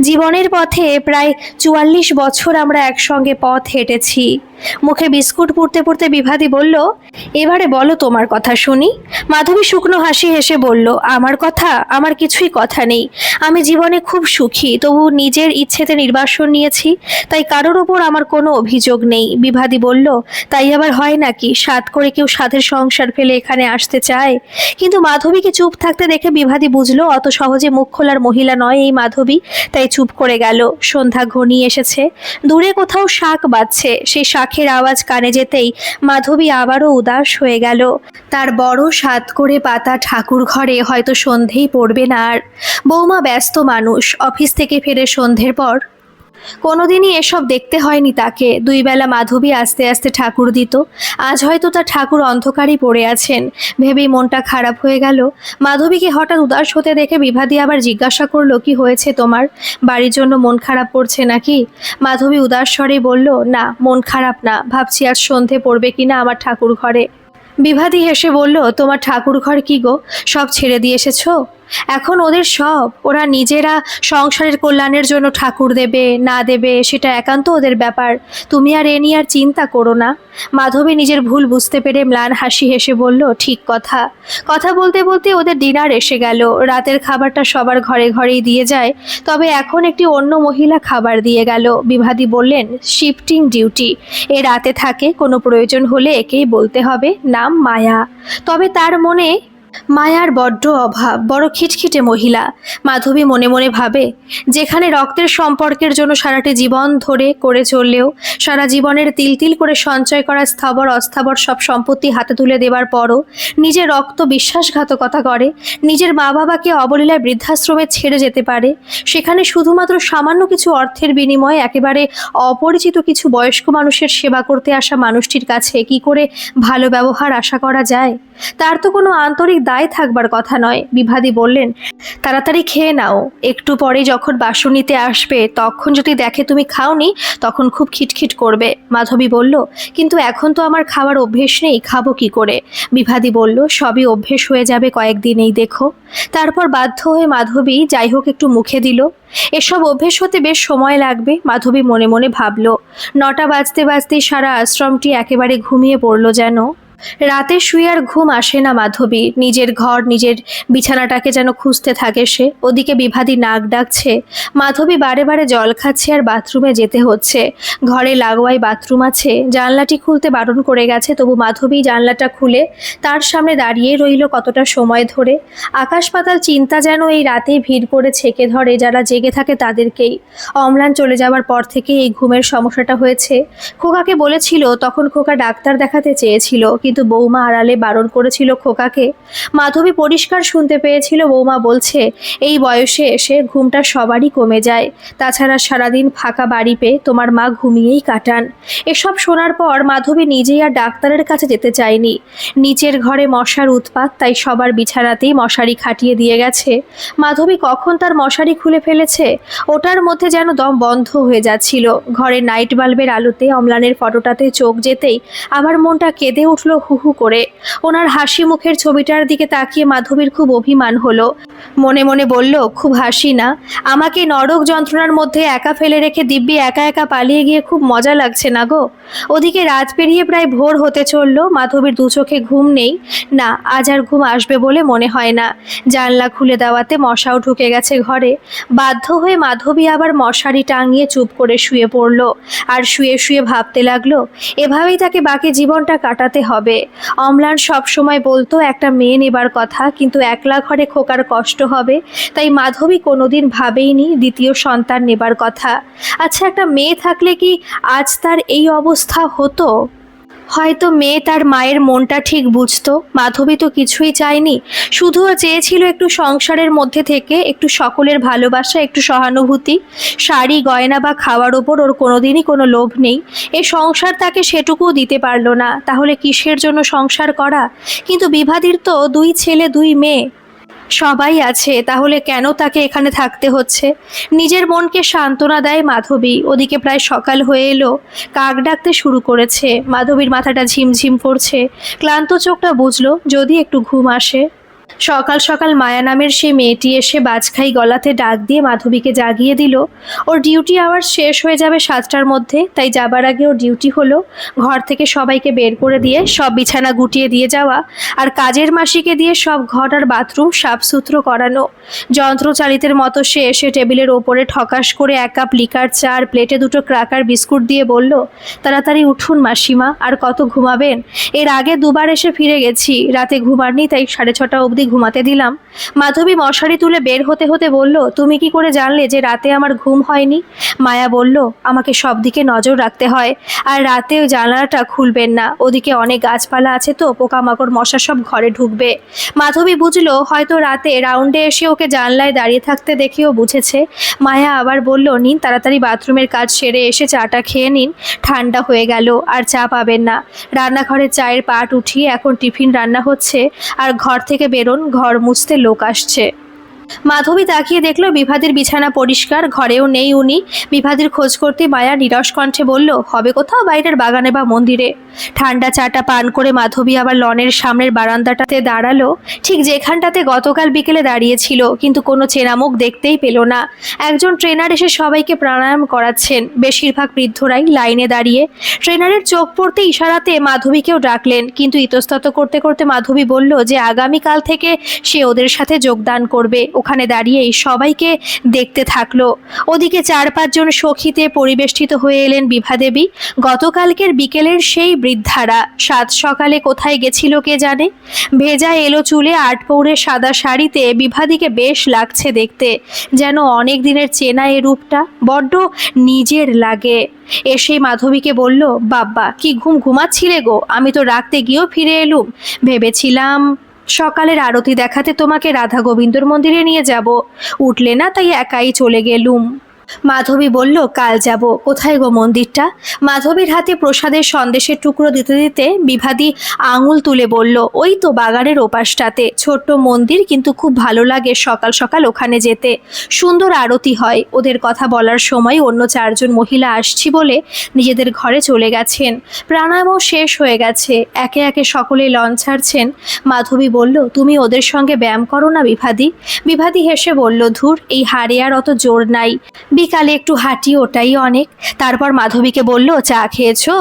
জীবনের পথে প্রায় 44 বছর আমরা একসঙ্গে পথ হেঁটেছি। মুখে বিস্কুট পুড়তে পুড়তে বিভাদি বলল, এবারে বলো তোমার কথা শুনি। মাধবী শুকনো হাসি হেসে বলল, আমার কথা? আমার কিছুই কথা নেই। আমি জীবনে খুব সুখী, তবু নিজের ইচ্ছেতে নির্বাসন নিয়েছি, তাই কারোর ওপর আমার কোনো অভিযোগ নেই। বিভাদি বলল, তাই আবার হয় নাকি? সাধ করে কেউ সাধের সংসার ফেলে এখানে আসতে চায়? কিন্তু মাধবীকে চুপ থাকতে দেখে বিভাদি বুঝলো অত সহজে মুখ খোলার মহিলা নয় এই মাধবী, তাই চুপ করে গেল। সন্ধ্যা ঘনিয়ে এসেছে। দূরে কোথাও শাঁখ বাজছে। সেই শাঁখের আওয়াজ কানে যেতেই মাধবী আবারও উদাস হয়ে গেল। তার বড় সাত করে পাতা ঠাকুর ঘরে হয়তো সন্ধেই পড়বে না আর। বৌমা ব্যস্ত মানুষ, অফিস থেকে ফেরে সন্ধ্যের পর। কোনোদিনই এসব দেখতে হয়নি তাকে। 2 বেলা মাধবী আস্তে আস্তে ঠাকুর দিত। আজ হয়তো তার ঠাকুর অন্ধকারই পড়ে আছেন। ভেবেই মনটা খারাপ হয়ে গেল। মাধবীকে হঠাৎ উদাস হতে দেখে বিভাদি আবার জিজ্ঞাসা করলো, কি হয়েছে তোমার? বাড়ির জন্য মন খারাপ করছে নাকি? মাধবী উদাস স্বরেই বলল, না, মন খারাপ না, ভাবছি আজ সন্ধে পড়বে কিনা আমার ঠাকুর ঘরে। বিভাদি হেসে বলল, তোমার ঠাকুর ঘর কি গো, সব ছেড়ে দিয়ে এসেছো? এখন ওদের সব, ওরা নিজেরা সংসারের কল্যাণের জন্য ঠাকুর দেবে না দেবে সেটা একান্ত ওদের ব্যাপার। তুমি আর এ নিয়ে আর চিন্তা করো না। মাধবী নিজের ভুল বুঝতে পেরে ম্লান হাসি হেসে বলল, ঠিক কথা। কথা বলতে বলতে ওদের ডিনার এসে গেল। রাতের খাবারটা সবার ঘরে ঘরেই দিয়ে যায়, তবে এখন একটি অন্য মহিলা খাবার দিয়ে গেল। বিভাদি বললেন, শিফটিং ডিউটি, এ রাতে থাকে, কোনো প্রয়োজন হলে একেই বলতে হবে, নাম মায়া। তবে তার মনে মায়ার বড্ড অভাব, বড় খিটখিটে মহিলা। মাধবী মনে মনে ভাবে, যেখানে রক্তের সম্পর্কের জন্য সারাটি জীবন ধরে করে চললেও সারা জীবনের তিল তিল করে সঞ্চয় করা স্থাবর অস্থাবর সব সম্পত্তি হাতে তুলে দেবার পরও নিজের রক্ত বিশ্বাসঘাতকতা করে, নিজের মা বাবাকে অবলীলায় বৃদ্ধাশ্রমে ছেড়ে যেতে পারে, সেখানে শুধুমাত্র সামান্য কিছু অর্থের বিনিময়ে একেবারে অপরিচিত কিছু বয়স্ক মানুষের সেবা করতে আসা মানুষটির কাছে কি করে ভালো ব্যবহার আশা করা যায়? তার তো কোনো আন্তরিক দায় থাকবার কথা নয়। বিভাদি বললেন, তাড়াতাড়ি খেয়ে নাও, একটু পরে যখন বাসন নিতে আসবে তখন যদি দেখে তুমি খাওনি তখন খুব খিটখিট করবে। মাধবী বলল, কিন্তু এখন তো আমার খাওয়ার অভ্যেস নেই, খাবো কি করে? বিভাদি বলল, সবই অভ্যেস হয়ে যাবে কয়েকদিনেই, দেখো। তারপর বাধ্য হয়ে মাধবী যাই হোক একটু মুখে দিল। এসব অভ্যেস হতে বেশ সময় লাগবে, মাধবী মনে মনে ভাবল। 9টা বাজতে বাজতেই সারা আশ্রমটি একেবারে ঘুমিয়ে পড়ল যেন। রাতে শুয়ে আর ঘুম আসে না মাধবী। নিজের ঘর, নিজের বিছানাটাকে যেন খুঁজতে থাকে সে। ওদিকে বিভাদি নাক ডাকছে। মাধবী বারে বারে জল খাচ্ছে আর বাথরুমে যেতে হচ্ছে। ঘরে লাগোয়াই বাথরুম আছে। জানলাটি খুলতে বারণ করে গেছে, তবু মাধবী জানলাটা খুলে তার সামনে দাঁড়িয়ে রইল কতটা সময় ধরে। আকাশ পাতাল চিন্তা যেন এই রাতেই ভিড় করে ছেকে ধরে যারা জেগে থাকে তাদেরকেই। অম্লান চলে যাওয়ার পর থেকে এই ঘুমের সমস্যাটা হয়েছে। খোকাকে বলেছিল, তখন খোকা ডাক্তার দেখাতে চেয়েছিল, কিন্তু বৌমা আড়ালে বারণ করেছিল খোকাকে। মাধবী পরিষ্কার শুনতে পেয়েছিল বৌমা বলছে, এই বয়সে এসে ঘুমটা সবারই কমে যায়, তাছাড়া সারাদিন ফাঁকা বাড়ি পেয়ে তোমার মা ঘুমিয়েই কাটান। এসব শোনার পর মাধবী নিজেই আর ডাক্তারের কাছে যেতে চায়নি। নিচের ঘরে মশার উৎপাত, তাই সবার বিছানাতেই মশারি খাটিয়ে দিয়ে গেছে। মাধবী কখন তার মশারি খুলে ফেলেছে, ওটার মধ্যে যেন দম বন্ধ হয়ে যাচ্ছিল। ঘরে নাইট বাল্বের আলোতে অম্লানের ফটোটাতে চোখ যেতেই আবার মনটা কেঁদে উঠল হু হু করে। ওনার হাসি মুখের ছবিটার দিকে তাকিয়ে মাধবীর খুব অভিমান হলো। মনে মনে বলল, খুব হাসি না? আমাকে নরক যন্ত্রণার মধ্যে একা ফেলে রেখে দিব্যি একা একা পালিয়ে গিয়ে খুব মজা লাগছে না গো? ওদিকে রাত পেরিয়ে প্রায় ভোর হতে চলল। মাধবীর দু চোখে ঘুম নেই। না, আজ আর ঘুম আসবে বলে মনে হয় না। জানলা খুলে দেওয়াতে মশাও ঢুকে গেছে ঘরে। বাধ্য হয়ে মাধবী আবার মশারি টাঙিয়ে চুপ করে শুয়ে পড়ল। আর শুয়ে শুয়ে ভাবতে লাগলো, এভাবেই তাকে বাকি জীবনটা কাটাতে হবে। অম্লান সব সময় বলতো একটা মেয়ে নেবার কথা, কিন্তু একলা ঘরে খোকার কষ্ট হবে, তাই মাধবী কোনোদিন ভাবেইনি দ্বিতীয় সন্তান নেবার কথা। আচ্ছা, একটা মেয়ে থাকলে কি আজ তার এই অবস্থা হতো? হয়তো মেয়ে তার মায়ের মনটা ঠিক বুঝতো। মাধবী তো কিছুই চায়নি, শুধুও চেয়েছিল একটু সংসারের মধ্যে থেকে একটু সকলের ভালোবাসা, একটু সহানুভূতি। শাড়ি গয়না বা খাওয়ার ওপর ওর কোনোদিনই কোনো লোভ নেই। এ সংসার তাকে সেটুকুও দিতে পারলো না, তাহলে কিসের জন্য সংসার করা? কিন্তু বিভাদির তো 2 ছেলে 2 মেয়ে, সবাই আছে, তাহলে কেন তাকে এখানে থাকতে হচ্ছে? নিজের মনকে সান্ত্বনা দেয় মাধবী। ওদিকে প্রায় সকাল হয়ে এলো, কাক ডাকতে শুরু করেছে। মাধবীর মাথাটা ঝিমঝিম করছে, ক্লান্ত চোখটা বুঝলো যদি একটু ঘুম আসে। সকাল সকাল মায়া নামের সেই মেয়েটি এসে বাজখাই গলাতে ডাক দিয়ে মাধবীকে জাগিয়ে দিল। ওর ডিউটি আওয়ার্স শেষ হয়ে যাবে 7টার মধ্যে, তাই যাবার আগে ওর ডিউটি হলো ঘর থেকে সবাইকে বের করে দিয়ে সব বিছানা গুটিয়ে দিয়ে যাওয়া, আর কাজের মাসিকে দিয়ে সব ঘর আর বাথরুম সাফসুতরো করানো। যন্ত্রচালিতের মতো সে এসে টেবিলের ওপরে ঠকাস করে 1 কাপ লিকার চা আর প্লেটে 2টো ক্রাকার বিস্কুট দিয়ে বলল, তাড়াতাড়ি উঠুন মাসিমা, আর কত ঘুমাবেন? এর আগে 2বার এসে ফিরে গেছি, রাতে ঘুমাননি, তাই 6:30 অবধি ঘুমাতে দিলাম। মাধবী মশারি তুলে বের হতে হতে বলল, তুমি কি করে জানলে যে রাতে আমার ঘুম হয়নি? মায়া বলল, আমাকে সব দিকে নজর রাখতে হয়, আর রাতে ওই জানালাটা খুলবেন না, ওদিকে অনেক গাছপালা আছে তো, পোকামাকড় মশা সব ঘরে ঢুকবে। মাধবী বুঝলো হয়তো রাতে রাউন্ডে এসে ওকে জানলায় দাঁড়িয়ে থাকতে দেখেও বুঝেছে। মায়া আবার বলল, নিন তাড়াতাড়ি বাথরুমের কাজ সেরে এসে চাটা খেয়ে নিন, ঠান্ডা হয়ে গেল, আর চা পাবেন না। রান্নাঘরে চায়ের পাট উঠিয়ে এখন টিফিন রান্না হচ্ছে, আর ঘর থেকে বেরোন, ঘর মুছতে লোক আসছে। মাধবী তাকিয়ে দেখলো বিভাদের বিছানা পরিষ্কার, ঘরেও নেই উনি। বিভাদের খোঁজ করতে মায়া নিরস কণ্ঠে বলল, হবে কোথাও বাইরের বাগানে বা মন্দিরে। ঠান্ডা চাটা পান করে মাধবী আবার লনের সামনের বারান্দাটাতে দাঁড়ালো, ঠিক যেখানটাতে গতকাল বিকেলে দাঁড়িয়েছিল, কিন্তু কোনো চেনা মুখ দেখতেই পেল না। একজন ট্রেনার এসে সবাইকে প্রাণায়াম করাচ্ছেন, বেশিরভাগ বৃদ্ধরাই লাইনে দাঁড়িয়ে। ট্রেনারের চোখ পড়তে ইশারাতে মাধবীকেও ডাকলেন, কিন্তু ইতস্তত করতে করতে মাধবী বলল যে আগামীকাল থেকে সে ওদের সাথে যোগদান করবে। ওখানে দাঁড়িয়েই সবাইকে দেখতে থাকলো। ওদিকে 4-5 জন সখীতে পরিবেষ্টিত হয়ে এলেন বিভাদেবী। গতকালকের বিকেলের সেই বৃদ্ধারা 7 সকালে কোথায় গেছিল কে জানে। ভেজা এলো চুলে 8 পৌরে সাদা শাড়িতে বিভাদিকে বেশ লাগছে দেখতে, যেন অনেক দিনের চেনা এ রূপটা বড্ড নিজের লাগে। এসেই মাধবীকে বলল, বাব্বা কি ঘুমাচ্ছিলে গো, আমি তো রাখতে গিয়েও ফিরে এলুম, ভেবেছিলাম সকালের আরতি দেখাতে তোমাকে রাধা গোবিন্দর মন্দিরে নিয়ে যাব, উঠলে না, তাই একাই চলে গেলুম। মাধবী বলল, কাল যাব। কোথায় গো মন্দিরটা? মাধবীর হাতে প্রসাদের সন্দেশের টুকরো দিতে দিতে বিভাদি আঙুল তুলে বলল, ওই তো বাগানের ওপাশটাতে, ছোট্ট মন্দির, কিন্তু খুব ভালো লাগে সকাল সকাল ওখানে যেতে, সুন্দর আরতি হয়। ওদের কথা বলার সময় অন্য 4 জন মহিলা আসছি বলে নিজেদের ঘরে চলে গেছেন। প্রাণায়ামও শেষ হয়ে গেছে, একে একে সকলেই লন ছাড়ছেন। মাধবী বলল, তুমি ওদের সঙ্গে ব্যায়াম করো না বিভাদি? বিভাদি হেসে বলল, ধুর, এই হাড়ে আর অত জোর নাই, বিকালে একটু হাঁটি, ওটাই অনেক। তারপর মাধবীকে বলল, চা খেয়েছো?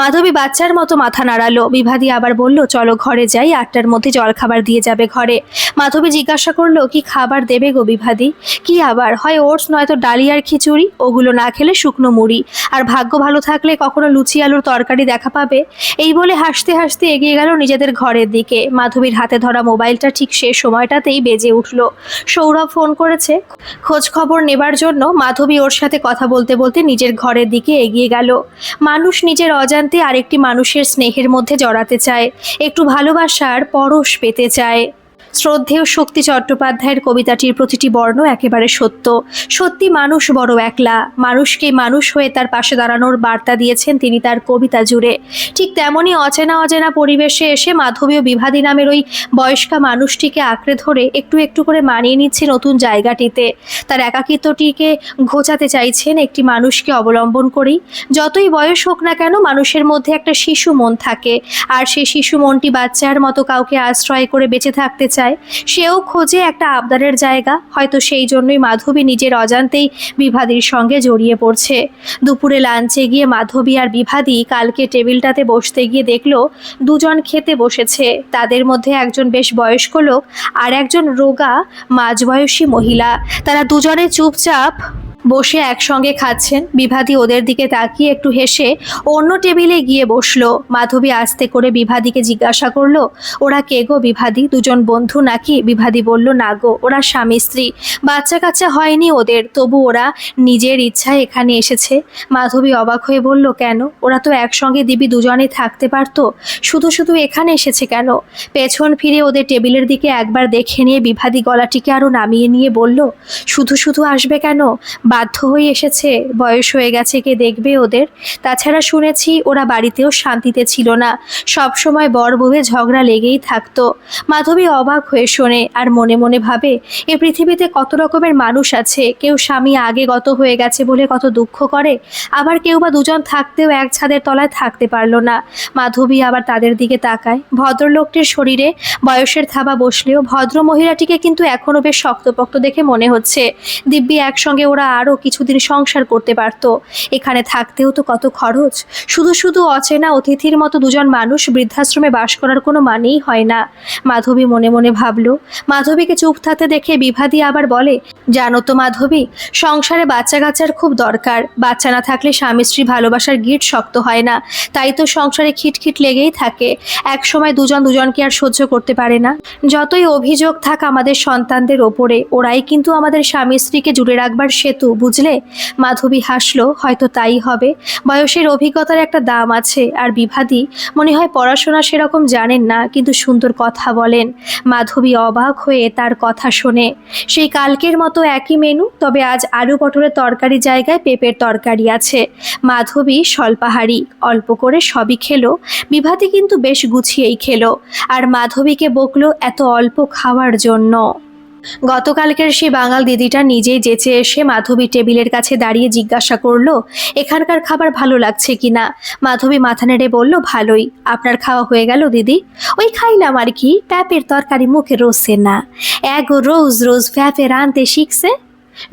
মাধবী বাচ্চার মতো মাথা নাড়ালো। বিভাদি আবার বলল, চলো ঘরে যাই, 8টার মধ্যে জলখাবার দিয়ে যাবে ঘরে। মাধবী জিজ্ঞাসা করলো, কি খাবার দেবে গো বিভাদি? কি আবার, হয় ওটস নয়তো ডালি আর খিচুড়ি, ওগুলো না খেলে শুকনো মুড়ি, আর ভাগ্য ভালো থাকলে কখনো লুচি আলুর তরকারি দেখা পাবে। এই বলে হাসতে হাসতে এগিয়ে গেল নিজেদের ঘরের দিকে। মাধবীর হাতে ধরা মোবাইলটা ঠিক সে সময়টাতেই বেজে উঠল। সৌরভ ফোন করেছে খোঁজ খবর নেবার জন্য। মাধবী ওর সাথে কথা বলতে বলতে নিজের ঘরের দিকে এগিয়ে গেল। মানুষ নিজের অজান্তে আরেকটি মানুষের স্নেহের মধ্যে জড়াতে চায়, একটু ভালোবাসার পরশ পেতে চায়। শ্রদ্ধেয় শক্তি চট্টোপাধ্যায়ের কবিতাটির প্রতিটি বর্ণ একেবারে সত্য। সত্যি মানুষ বড় একলা, মানুষকে মানুষ হয়ে তার পাশে দাঁড়ানোর বার্তা দিয়েছেন তিনি তার কবিতা জুড়ে। ঠিক তেমনই অচেনা অচেনা পরিবেশে এসে মাধবী ও বিভাদি নামের ওই বয়স্কা মানুষটিকে আঁকড়ে ধরে একটু একটু করে মানিয়ে নিচ্ছে নতুন জায়গাটিতে। তার একাকিত্বটিকে ঘোচাতে চাইছেন একটি মানুষকে অবলম্বন করেই। যতই বয়স হোক না কেন, মানুষের মধ্যে একটা শিশু মন থাকে, আর সেই শিশু মনটি বাচ্চার মতো কাউকে আশ্রয় করে বেঁচে থাকতে চায়। সেও খোঁজে একটা আবদারের জায়গা। হয়তো সেই জন্যই মাধবী নিজের অজান্তেই বিভাদির সঙ্গে জড়িয়ে পড়ছে। দুপুরে লাঞ্চে গিয়ে মাধবী আর বিভাদি কালকে টেবিলটাতে বসতে গিয়ে দেখলো 2 জন খেতে বসেছে। তাদের মধ্যে একজন বেশ বয়স্ক লোক আর একজন রোগা মাঝবয়সী মহিলা। তারা দুজনে চুপচাপ বসে একসঙ্গে খাচ্ছেন। বিভাদি ওদের দিকে তাকিয়ে একটু হেসে অন্য টেবিলে গিয়ে বসলো। মাধবী আস্তে করে বিভাদিকে জিজ্ঞাসা করলো, ওরা কে গো বিভাদি, দুজন বন্ধু নাকি? বিভাদি বলল, না গো, ওরা স্বামী স্ত্রী, বাচ্চা কাচ্চা হয়নি ওদের, তবু ওরা নিজের ইচ্ছায় এখানে এসেছে। মাধবী অবাক হয়ে বলল, কেন? ওরা তো একসঙ্গে দিবি দুজনেই থাকতে পারতো, শুধু শুধু এখানে এসেছে কেন? পেছন ফিরে ওদের টেবিলের দিকে একবার দেখে নিয়ে বিভাদি গলাটিকে আরো নামিয়ে নিয়ে বলল, শুধু শুধু আসবে কেন, বাধ্য হয়ে এসেছে, বয়স হয়ে গেছে, কে দেখবে ওদের? তাছাড়া শুনেছি ওরা বাড়িতেও শান্তিতে ছিল না, সব সময় বর বউয়ে ঝগড়া লেগেই থাকতো। মাধবী অবাক হয়ে শোনে আর মনে মনে ভাবে, এ পৃথিবীতে কত রকমের মানুষ আছে, কেউ স্বামী আগে গত হয়ে গেছে বলে কত দুঃখ করে, আবার কেউ বা দুজন থাকতেও এক ছাদের তলায় থাকতে পারলো না। মাধবী আবার তাদের দিকে তাকায়। ভদ্রলোকটির শরীরে বয়সের থাবা বসলেও ভদ্র মহিলাটিকে কিন্তু এখনো বেশ শক্তপোক্ত দেখে মনে হচ্ছে। দিব্যি একসঙ্গে ওরা আরও কিছুদিন সংসার করতে পারত। এখানে থাকতেও তো কত খরচ, শুধু শুধু অচেনা অতিথির মতো দুজন মানুষ বৃদ্ধাশ্রমে বাস করার কোনো মানেই হয় না। মাধবী মনে মনে ভাবল। মাধবীকে চুপ থাকতে দেখে বিভাদি আবার বলে, জানো তো মাধবী, সংসারে বাচ্চা কাচ্চার খুব দরকার, বাচ্চা না থাকলে স্বামী স্ত্রী ভালোবাসার গিঁট শক্ত হয় না, তাই তো সংসারে খিটখিট লেগেই থাকে। এক সময় দুজন দুজনকে আর সহ্য করতে পারে না। যতই অভিযোগ থাক আমাদের সন্তানদের ওপরে, ওরাই কিন্তু আমাদের স্বামী স্ত্রীকে জুড়ে রাখবার সেতু, বুঝলে? মাধবী হাসলো, হয়তো তাই হবে, বয়সের অভিজ্ঞতার একটা দাম আছে। আর বিভাদি মনে হয় পড়াশোনা সেরকম জানেন না, কিন্তু সুন্দর কথা বলেন। মাধবী অবাক হয়ে তার কথা শোনে। সেই কালকের মতো একই মেনু, তবে আজ আলু পটলের তরকারি জায়গায় পেঁপের তরকারি আছে। মাধবী স্বল্পাহারী, অল্প করে সবই খেলো। বিভাতি কিন্তু বেশ গুছিয়েই খেলো, আর মাধবীকে বকলো এত অল্প খাওয়ার জন্য। গতকালকের সেই বাঙাল দিদিটা নিজেই যেচে এসে মাধবী টেবিলের কাছে দাঁড়িয়ে জিজ্ঞাসা করলো, এখানকার খাবার ভালো লাগছে কিনা? মাধবী মাথা নেড়ে বলল, ভালোই। আপনার খাওয়া হয়ে গেল দিদি? ওই খাইলাম আর কি, প্যাপের তরকারি মুখে রোসে না, এক রোজ রোজ প্যাপে রাঁধতে শিখছে।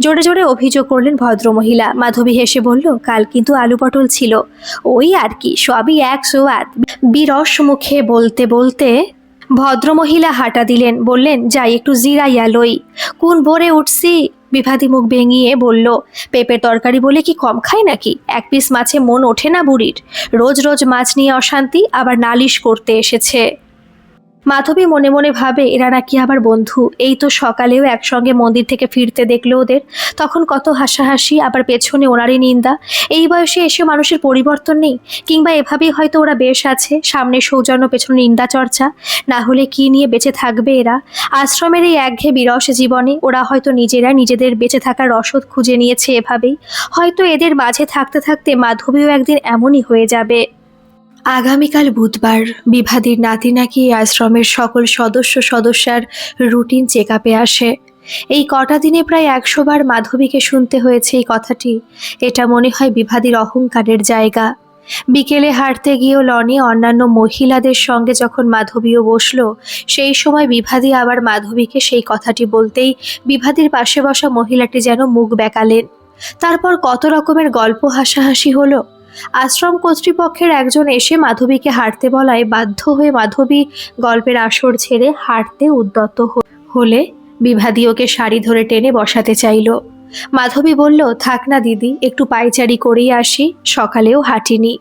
জোরে জোরে অভিযোগ করলেন ভদ্রমহিলা। মাধবী হেসে বলল, কাল কিন্তু আলু পটল ছিল, ওই আর কি, সবই 108। বিরস মুখে বলতে বলতে ভদ্রমহিলা হাঁটা দিলেন, বললেন, যাই একটু জিরাইয়া লই, কোন ভোরে উঠছি। বিভাতি মুখ ভেঙিয়ে বলল, পেঁপের তরকারি বলে কি কম খায় নাকি? এক পিস মাছে মন ওঠে না বুড়ির, রোজ রোজ মাছ নিয়ে অশান্তি, আবার নালিশ করতে এসেছে। মাধবী মনে মনে ভাবে, এরা নাকি আবার বন্ধু। এই তো সকালেও একসঙ্গে মন্দির থেকে ফিরতে দেখলো ওদের, তখন কত হাসাহাসি, আবার পেছনে ওনারই নিন্দা। এই বয়সে এসে মানুষের পরিবর্তন নেই, কিংবা এভাবেই হয়তো ওরা বেশ আছে, সামনে সৌজন্য পেছনে নিন্দা চর্চা, না হলে কি নিয়ে বেঁচে থাকবে এরা? আশ্রমের এই একঘেয়ে বিরস জীবনে ওরা হয়তো নিজেরা নিজেদের বেঁচে থাকার রসদ খুঁজে নিয়েছে এভাবেই। হয়তো এদের মাঝে থাকতে থাকতে মাধবীও একদিন এমনই হয়ে যাবে। আগামীকাল বুধবার। বিভাদির নাতি নাকি আশ্রমের সকল সদস্যার রুটিন চেক আপে আসে। এই কটা দিনে প্রায় 100 বার মাধবীকে শুনতে হয়েছে এই কথাটি। এটা মনে হয় বিভাদির অহংকারের জায়গা। বিকেলে হাঁটতে গিয়েও লনে অন্যান্য মহিলাদের সঙ্গে যখন মাধবীও বসলো, সেই সময় বিভাদি আবার মাধবীকে সেই কথাটি বলতেই বিভাদির পাশে বসা মহিলাটি যেন মুখ বেঁকালেন। তারপর কত রকমের গল্প হাসাহাসি হলো। আশ্রম কর্তৃপক্ষের একজন এসে মাধবীকে হাঁটতে বলায় বাধ্য হয়ে মাধবী গল্পের আসর ছেড়ে হাঁটতে উদ্যত হলে বিভাদি ওকে শাড়ি ধরে টেনে বসাতে চাইল। মাধবী বলল, থাক না দিদি, একটু পায়চারি করেই আসি, সকালেও হাঁটিনি।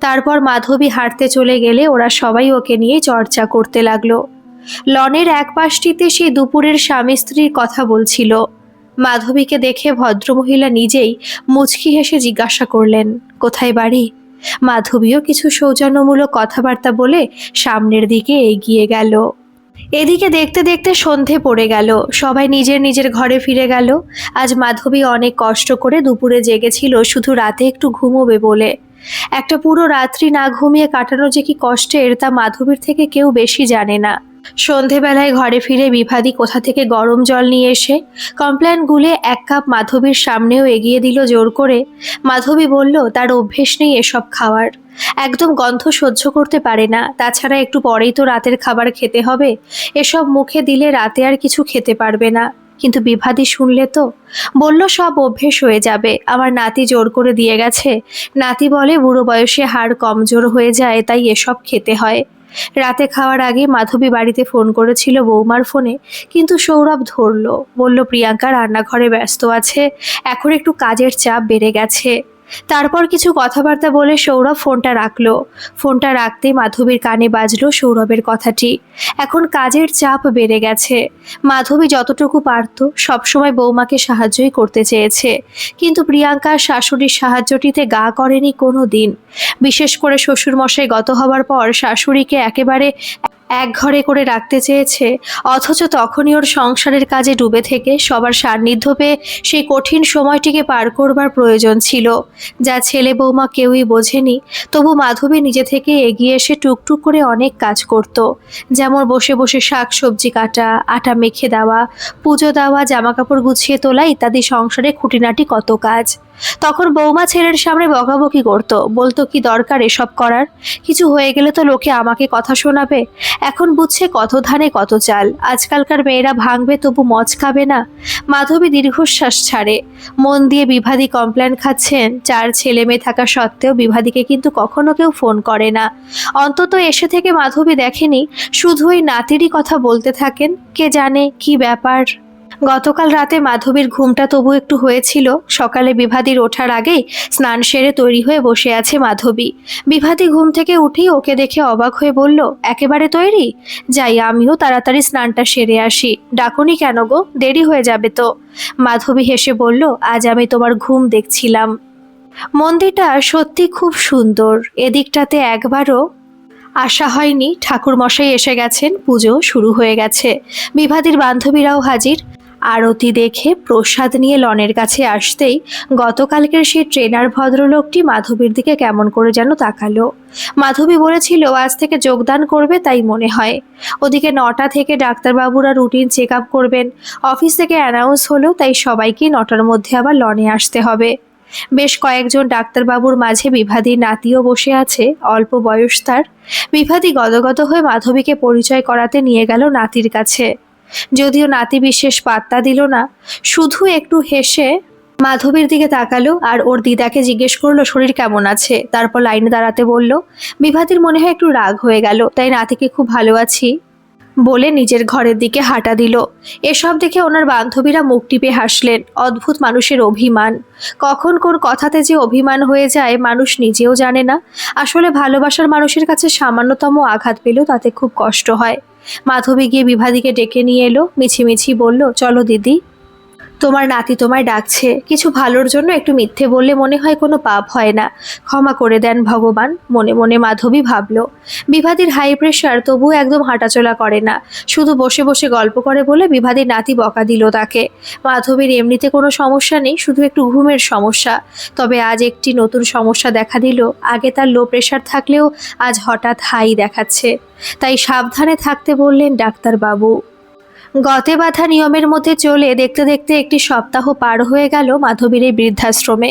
তারপর মাধবী হাঁটতে চলে গেলে ওরা সবাই ওকে নিয়ে চর্চা করতে লাগলো। লনের এক পাশটিতে সেই দুপুরের স্বামী স্ত্রীর কথা বলছিল। মাধবীকে দেখে ভদ্রমহিলা নিজেই মুচকি হেসে জিজ্ঞাসা করলেন, কোথায় বাড়ি? মাধবীও কিছু সৌজন্যমূলক কথাবার্তা বলে সামনের দিকে এগিয়ে গেল। এদিকে দেখতে দেখতে সন্ধে পড়ে গেল, সবাই নিজের নিজের ঘরে ফিরে গেল। আজ মাধবী অনেক কষ্ট করে দুপুরে জেগেছিল শুধু রাতে একটু ঘুমোবে বলে। একটা পুরো রাত্রি না ঘুমিয়ে কাটানো যে কি কষ্টের, তা মাধবীর থেকে কেউ বেশি জানে না। সন্ধেবেলায় ঘরে ফিরে বিভাদি কোথা থেকে গরম জল নিয়ে এসে কমপ্ল্যান গুলে 1 কাপ মাধবীর সামনেও এগিয়ে দিল জোর করে। মাধবী বলল, তার অভ্যেস নেই এসব খাওয়ার, একদম গন্ধ সহ্য করতে পারে না, তাছাড়া একটু পরেই তো রাতের খাবার খেতে হবে, এসব মুখে দিলে রাতে আর কিছু খেতে পারবে না। কিন্তু বিভাদি শুনলে তো, বলল, সব অভ্যেস হয়ে যাবে, আমার নাতি জোর করে দিয়ে গেছে। নাতি বলে বুড়ো বয়সে হাড় কমজোর হয়ে যায়, তাই এসব খেতে হয়। রাতে খাওয়ার আগে মাধবী বাড়িতে ফোন করেছিল বৌমার ফোনে, কিন্তু সৌরভ ধরলো, বলল প্রিয়াঙ্কা রান্নাঘরে ব্যস্ত আছে, এখন একটু কাজের চাপ বেড়ে গেছে। তারপর কিছু কথাবার্তা বলে সৌরভ ফোনটা রাখলো। ফোনটা রাখতেই মাধবীর কানে বাজলো সৌরভের কথাটি, এখন কাজের চাপ বেড়ে গেছে। মাধবী যতটুকু পারত সবসময় বৌমাকে সাহায্যই করতে চেয়েছে, কিন্তু প্রিয়াঙ্কার শাশুড়ির সাহায্যটিতে গা করেনি কোনো দিন। বিশেষ করে শ্বশুরমশাই গত হবার পর শাশুড়িকে একেবারে এক ঘরে করে রাখতে চেয়েছে, অথচ তখনই ওর সংসারের কাজে ডুবে থেকে সবার সান্নিধ্য পেয়ে সেই কঠিন সময়টিকে পার করবার প্রয়োজন ছিল, যা ছেলে বৌমা কেউই বোঝেনি। তবু মাধবী নিজে থেকে এগিয়ে এসে টুকটুক করে অনেক কাজ করত, যেমন বসে বসে শাক সবজি কাটা, আটা মেখে দেওয়া, পুজো দেওয়া, জামাকাপড় গুছিয়ে তোলা ইত্যাদি সংসারে খুঁটিনাটি কত কাজ। তখন বৌমা ছেলের সামনে বকাবকি করত, বলতো কি দরকার এসব করার, কিছু হয়ে গেলে তো লোকে আমাকে কথা শোনাবে। এখন বুঝছে কত ধানে কত চাল, আজকালকার মেয়েরা ভাঙবে তবু মজ খাবে না। মাধবী দীর্ঘশ্বাস ছাড়ে। মন দিয়ে বিভাদি কমপ্লেন খাচ্ছেন, 4 ছেলে মেয়ে থাকা সত্ত্বেও বিভাদিকে কিন্তু কখনো কেউ ফোন করে না। অন্তত এসে থেকে মাধবী দেখেনি, শুধু ওই নাতিরই কথা বলতে থাকেন, কে জানে কি ব্যাপার। গতকাল রাতে মাধবীর ঘুমটা তবু একটু হয়েছিল। সকালে বিভাদির ওঠার আগেই স্নান সেরে তৈরি হয়ে বসে আছে মাধবী। বিভাদি ঘুম থেকে উঠেই ওকে দেখে অবাক হয়ে বলল, একেবারে তৈরি? যাই, আমিও তাড়াতাড়ি স্নানটা সেরে আসি। ডাকুনি কেন গো, দেরি হয়ে যাবে তো। মাধবী হেসে বলল, আজ আমি তোমার ঘুম দেখছিলাম। মন্দিরটা সত্যি খুব সুন্দর, এদিকটাতে একবারও আসা হয়নি। ঠাকুর মশাই এসে গেছেন, পুজো শুরু হয়ে গেছে। বিভাদির বান্ধবীরাও হাজির। আরতি দেখে প্রসাদ নিয়ে লনের কাছে আসতেই গতকালকের সেই ট্রেনার ভদ্রলোকটি মাধবীর দিকে কেমন করে যেন তাকালো। মাধবী বলেছিল আজ থেকে যোগদান করবে, তাই মনে হয়। ওদিকে 9টা থেকে ডাক্তারবাবুরা রুটিন চেক আপ করবেন। অফিস থেকে অ্যানাউন্স হলো, তাই সবাইকে 9টার মধ্যে আবার লনে আসতে হবে। বেশ কয়েকজন ডাক্তারবাবুর মাঝে বিভাদির নাতিও বসে আছে, অল্প বয়স তার। বিভাদি গদগদ হয়ে মাধবীকে পরিচয় করাতে নিয়ে গেল নাতির কাছে। যদিও নাতি বিশেষ পাত্তা দিল না, শুধু একটু হেসে মাধবীর দিকে তাকালো আর ওর দিদাকে জিজ্ঞেস করলো শরীর কেমন আছে। তারপর লাইনে দাঁড়াতে বলল। বিভাদির মনে হয় একটু রাগ হয়ে গেল, তাই নাতিকে খুব ভালো আছি বলে নিজের ঘরের দিকে হাঁটা দিল। এসব দেখে ওনার বান্ধবীরা মুখ টিপে হাসলেন। অদ্ভুত মানুষের অভিমান, কখন কোন কথাতে যে অভিমান হয়ে যায় মানুষ নিজেও জানে না। আসলে ভালোবাসার মানুষের কাছে সামান্যতম আঘাত পেলেও তাতে খুব কষ্ট হয়। মাধবী গিয়ে বিভাদিকে ডেকে নিয়ে এলো, মিছিমিছি বলল, চলো দিদি, তোমার নাতি তোমায় ডাকছে। কিছু ভালোর জন্য একটু মিথ্যে বললে মনে হয় কোনো পাপ হয় না, ক্ষমা করে দেন ভগবান, মনে মনে মাধবী ভাবল। বিভাদির হাই প্রেশার, তবু একদম হাঁটাচলা করে না, শুধু বসে বসে গল্প করে বলে বিভাদির নাতি বকা দিল তাকে। মাধবীর এমনিতে কোনো সমস্যা নেই, শুধু একটু ঘুমের সমস্যা। তবে আজ একটি নতুন সমস্যা দেখা দিল। আগে তার লো প্রেশার থাকলেও আজ হঠাৎ হাই দেখাচ্ছে, তাই সাবধানে থাকতে বললেন ডাক্তারবাবু। গতে বাঁধা নিয়মের মধ্যে চলে দেখতে দেখতে একটি সপ্তাহ পার হয়ে গেল মাধবীর এই বৃদ্ধাশ্রমে।